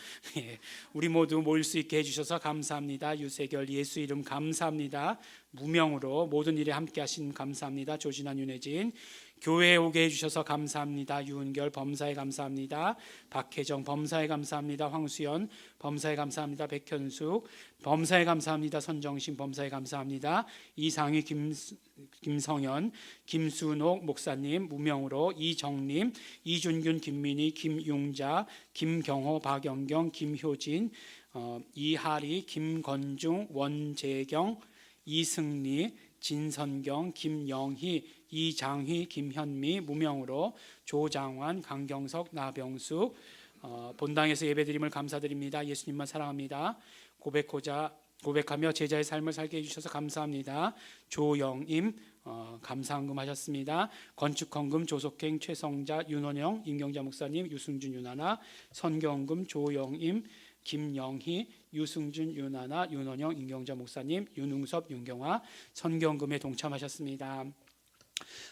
우리 모두 모일 수 있게 해주셔서 감사합니다. 유세결 예수 이름 감사합니다. 무명으로 모든 일에 함께 하신 감사합니다. 조진환, 윤혜진 교회에 오게 해주셔서 감사합니다. 유은결 범사에 감사합니다. 박혜정 범사에 감사합니다. 황수연 범사에 감사합니다. 백현숙 범사에 감사합니다. 선정신 범사에 감사합니다. 이상희 김성현 김순옥 목사님 무명으로 이정림 이준균 김민희 김용자 김경호 박영경 김효진 이하리 김건중 원재경 이승리 진선경 김영희 이장휘 김현미 무명으로 조장환 강경석 나병숙 본당에서 예배드림을 감사드립니다. 예수님만 사랑합니다. 고백하며 제자의 삶을 살게 해주셔서 감사합니다. 조영임 감사헌금 하셨습니다. 건축헌금 조석행 최성자 윤원영 임경자 목사님 유승준 윤하나 선경헌금 조영임 김영희 유승준 윤하나 윤원영 임경자 목사님 윤웅섭 윤경화 선경금에 동참하셨습니다.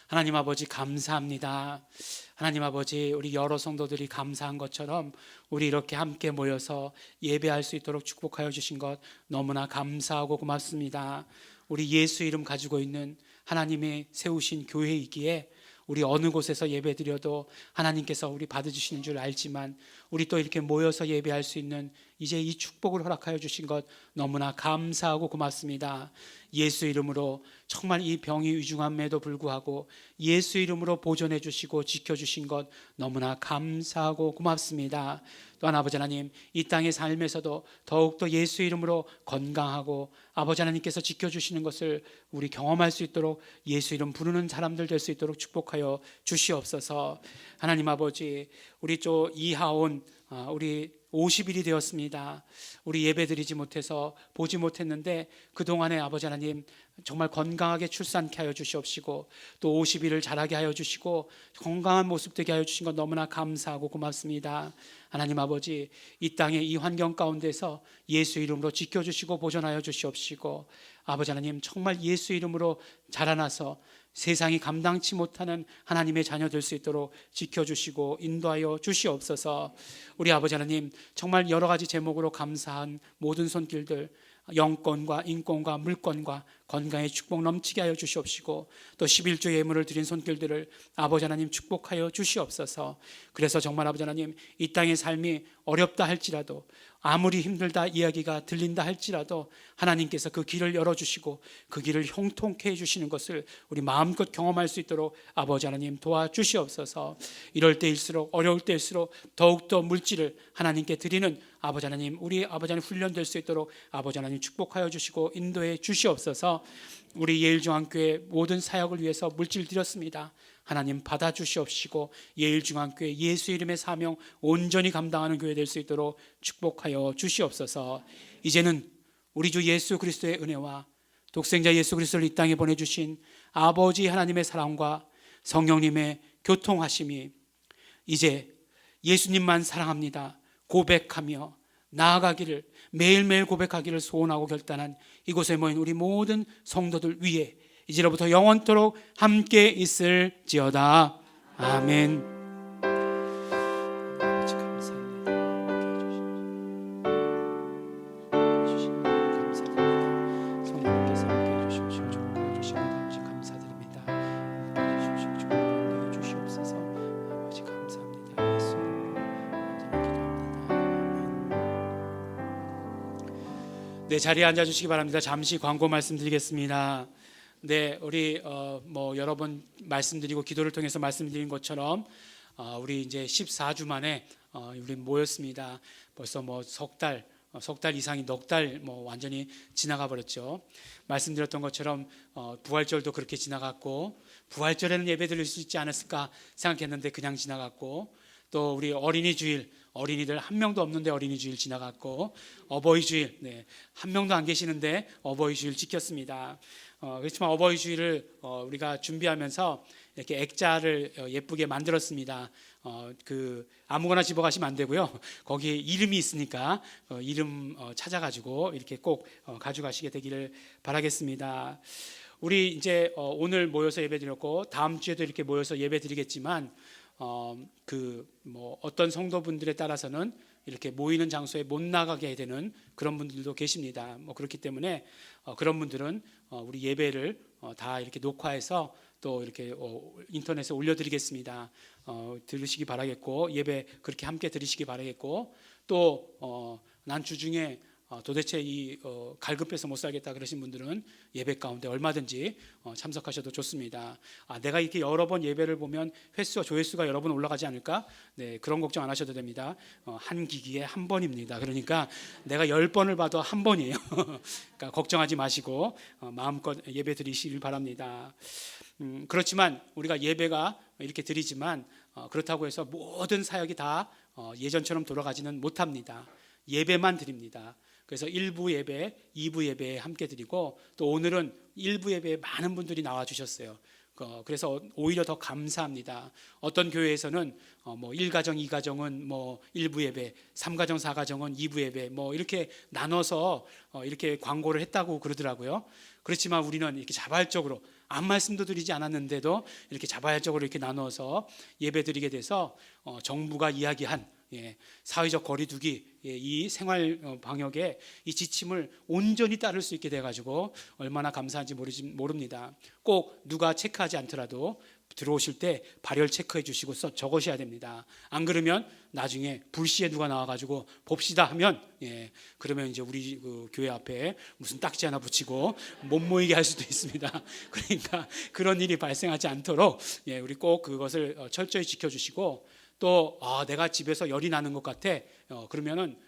하나님 아버지 감사합니다. 하나님 아버지 우리 여러 성도들이 감사한 것처럼 우리 이렇게 함께 모여서 예배할 수 있도록 축복하여 주신 것 너무나 감사하고 고맙습니다. 우리 예수 이름 가지고 있는 하나님의 세우신 교회이기에 우리 어느 곳에서 예배드려도 하나님께서 우리 받아주시는 줄 알지만 우리 또 이렇게 모여서 예배할 수 있는 이제 이 축복을 허락하여 주신 것 너무나 감사하고 고맙습니다. 예수 이름으로 정말 이 병이 위중함에도 불구하고 예수 이름으로 보존해 주시고 지켜주신 것 너무나 감사하고 고맙습니다. 또한 아버지 하나님 이 땅의 삶에서도 더욱더 예수 이름으로 건강하고 아버지 하나님께서 지켜주시는 것을 우리 경험할 수 있도록 예수 이름 부르는 사람들 될 수 있도록 축복하여 주시옵소서. 하나님 아버지 우리 또 이하온 우리 50일이 되었습니다. 우리 예배드리지 못해서 보지 못했는데 그동안에 아버지 하나님 정말 건강하게 출산케 하여 주시옵시고 또 50일을 자라게 하여 주시고 건강한 모습 되게 하여 주신 것 너무나 감사하고 고맙습니다. 하나님 아버지 이 땅의 이 환경 가운데서 예수 이름으로 지켜주시고 보존하여 주시옵시고 아버지 하나님 정말 예수 이름으로 자라나서 세상이 감당치 못하는 하나님의 자녀 될 수 있도록 지켜주시고 인도하여 주시옵소서. 우리 아버지 하나님 정말 여러 가지 제목으로 감사한 모든 손길들 영권과 인권과 물권과 건강의 축복 넘치게 하여 주시옵시고 또 11조 예물을 드린 손길들을 아버지 하나님 축복하여 주시옵소서. 그래서 정말 아버지 하나님 이 땅의 삶이 어렵다 할지라도 아무리 힘들다 이야기가 들린다 할지라도 하나님께서 그 길을 열어주시고 그 길을 형통케 해주시는 것을 우리 마음껏 경험할 수 있도록 아버지 하나님 도와주시옵소서. 이럴 때일수록 어려울 때일수록 더욱더 물질을 하나님께 드리는 아버지 하나님 우리 아버지 하나님 훈련될 수 있도록 아버지 하나님 축복하여 주시고 인도해 주시옵소서. 우리 예일중앙교회 모든 사역을 위해서 물질 드렸습니다. 하나님 받아주시옵시고 예일중앙교회 예수 이름의 사명 온전히 감당하는 교회 될 수 있도록 축복하여 주시옵소서. 이제는 우리 주 예수 그리스도의 은혜와 독생자 예수 그리스도를 이 땅에 보내주신 아버지 하나님의 사랑과 성령님의 교통하심이 이제 예수님만 사랑합니다 고백하며 나아가기를 매일매일 고백하기를 소원하고 결단한 이곳에 모인 우리 모든 성도들 위에 이제로부터 영원토록 함께 있을지어다. 아멘. 아버지 감사합니다. 감사드립니다. 성령님께서 함께 해주시고 축복해 주시고 아버지 감사드립니다. 함께 해주시고 축복해 주시옵소서. 아버지 감사합니다. 예수님 기도합니다. 네, 자리에 앉아주시기 바랍니다. 잠시 광고 말씀드리겠습니다. 네, 우리 여러 번 말씀드리고 기도를 통해서 말씀드린 것처럼 우리 이제 14주 만에 우리 모였습니다. 벌써 석 달 이상이 넉 달 완전히 지나가 버렸죠. 말씀드렸던 것처럼 부활절도 그렇게 지나갔고, 부활절에는 예배 드릴 수 있지 않았을까 생각했는데 그냥 지나갔고, 또 우리 어린이 주일, 어린이들 한 명도 없는데 어린이 주일 지나갔고, 어버이 주일, 네, 한 명도 안 계시는데 어버이 주일 지켰습니다. 그렇지만 어버이 주일을 우리가 준비하면서 이렇게 액자를 예쁘게 만들었습니다. 아무거나 집어가시면 안 되고요. 거기에 이름이 있으니까 이름 찾아가지고 이렇게 꼭 가져가시게 되기를 바라겠습니다. 우리 이제 오늘 모여서 예배드렸고 다음 주에도 이렇게 모여서 예배드리겠지만 어떤 성도분들에 따라서는 이렇게 모이는 장소에 못 나가게 되는 그런 분들도 계십니다. 그렇기 때문에 그런 분들은 우리 예배를 다 이렇게 녹화해서 또 이렇게 인터넷에 올려드리겠습니다. 들으시기 바라겠고, 예배 그렇게 함께 들으시기 바라겠고, 또 난 주중에 도대체 이 갈급해서 못 살겠다 그러신 분들은 예배 가운데 얼마든지 참석하셔도 좋습니다. 내가 이렇게 여러 번 예배를 보면 횟수와 조회수가 여러 번 올라가지 않을까? 네, 그런 걱정 안 하셔도 됩니다. 한 기기에 한 번입니다. 그러니까 내가 10번을 봐도 한 번이에요. 그러니까 걱정하지 마시고 마음껏 예배 드리시길 바랍니다. 그렇지만 우리가 예배가 이렇게 드리지만 그렇다고 해서 모든 사역이 다 예전처럼 돌아가지는 못합니다. 예배만 드립니다. 그래서 1부 예배, 2부 예배에 함께 드리고, 또 오늘은 1부 예배에 많은 분들이 나와 주셨어요. 그래서 오히려 더 감사합니다. 어떤 교회에서는 1가정, 2가정은 1부 예배, 3가정, 4가정은 2부 예배 이렇게 나눠서 이렇게 광고를 했다고 그러더라고요. 그렇지만 우리는 이렇게 자발적으로 아무 말씀도 드리지 않았는데도 이렇게 자발적으로 이렇게 나눠서 예배 드리게 돼서 정부가 이야기한 사회적 거리두기, 이 생활 방역의 이 지침을 온전히 따를 수 있게 돼가지고 얼마나 감사한지 모릅니다. 꼭 누가 체크하지 않더라도 들어오실 때 발열 체크해 주시고 적으셔야 됩니다. 안 그러면 나중에 불시에 누가 나와가지고 봅시다 하면 그러면 이제 우리 그 교회 앞에 무슨 딱지 하나 붙이고 못 모이게 할 수도 있습니다. 그러니까 그런 일이 발생하지 않도록 우리 꼭 그것을 철저히 지켜주시고, 또 내가 집에서 열이 나는 것 같아 그러면은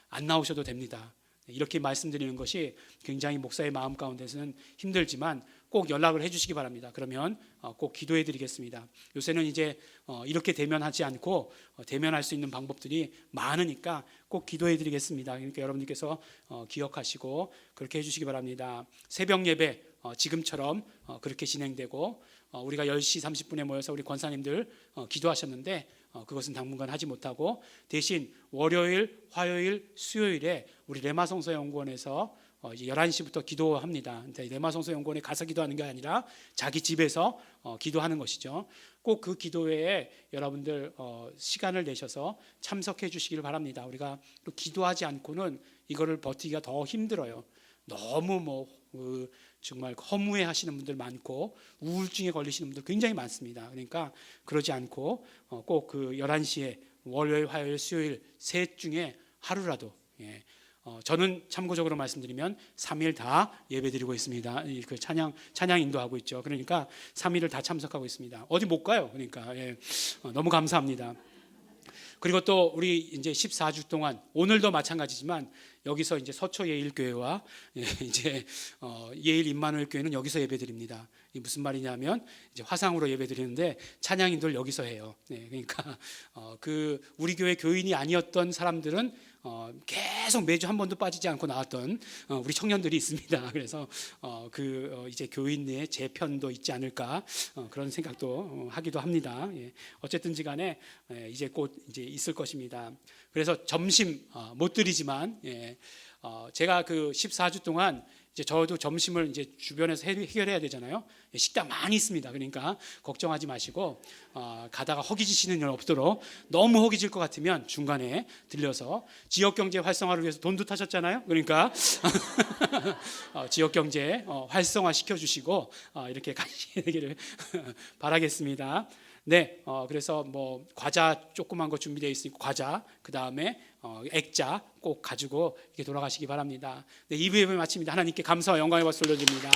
안 나오셔도 됩니다. 이렇게 말씀드리는 것이 굉장히 목사의 마음 가운데서는 힘들지만 꼭 연락을 해주시기 바랍니다. 그러면 꼭 기도해 드리겠습니다. 요새는 이제 이렇게 대면하지 않고 대면할 수 있는 방법들이 많으니까 꼭 기도해 드리겠습니다. 그러니까 여러분들께서 기억하시고 그렇게 해주시기 바랍니다. 새벽 예배 지금처럼 그렇게 진행되고, 우리가 10시 30분에 모여서 우리 권사님들 기도하셨는데 그것은 당분간 하지 못하고, 대신 월요일, 화요일, 수요일에 우리 레마성서연구원에서 이제 11시부터 기도합니다. 레마성서연구원에 가서 기도하는 게 아니라 자기 집에서 기도하는 것이죠. 꼭 그 기도회에 여러분들 시간을 내셔서 참석해 주시기를 바랍니다. 우리가 또 기도하지 않고는 이거를 버티기가 더 힘들어요. 너무 정말 허무해 하시는 분들 많고 우울증에 걸리시는 분들 굉장히 많습니다. 그러니까 그러지 않고 꼭 그 11시에 월요일, 화요일, 수요일 셋 중에 하루라도, 저는 참고적으로 말씀드리면 3일 다 예배드리고 있습니다. 그 찬양 인도하고 있죠. 그러니까 3일을 다 참석하고 있습니다. 어디 못 가요. 그러니까 너무 감사합니다. 그리고 또 우리 이제 14주 동안, 오늘도 마찬가지지만 여기서 이제 서초 예일교회와 이제 예일 임마누엘 교회는 여기서 예배드립니다. 이 무슨 말이냐면 이제 화상으로 예배드리는데 찬양 인도를 여기서 해요. 그러니까 그 우리 교회 교인이 아니었던 사람들은 계속 매주 한 번도 빠지지 않고 나왔던 우리 청년들이 있습니다. 그래서 이제 교인 내 재편도 있지 않을까 그런 생각도 하기도 합니다. 어쨌든지간에 이제 곧 이제 있을 것입니다. 그래서 점심 못 드리지만 제가 그 14주 동안 이제 저도 점심을 이제 주변에서 해결해야 되잖아요. 식당 많이 있습니다. 그러니까 걱정하지 마시고 가다가 허기지시는 일 없도록, 너무 허기질 것 같으면 중간에 들려서 지역 경제 활성화를 위해서 돈도 타셨잖아요. 그러니까 지역 경제 활성화 시켜주시고 이렇게 가시기를 바라겠습니다. 네, 그래서 뭐 과자 조그만 거 준비되어 있으니까 과자, 그 다음에 액자 꼭 가지고 이렇게 돌아가시기 바랍니다. 네, 2부 예배 마칩니다. 하나님께 감사와 영광의 박수 올려드립니다.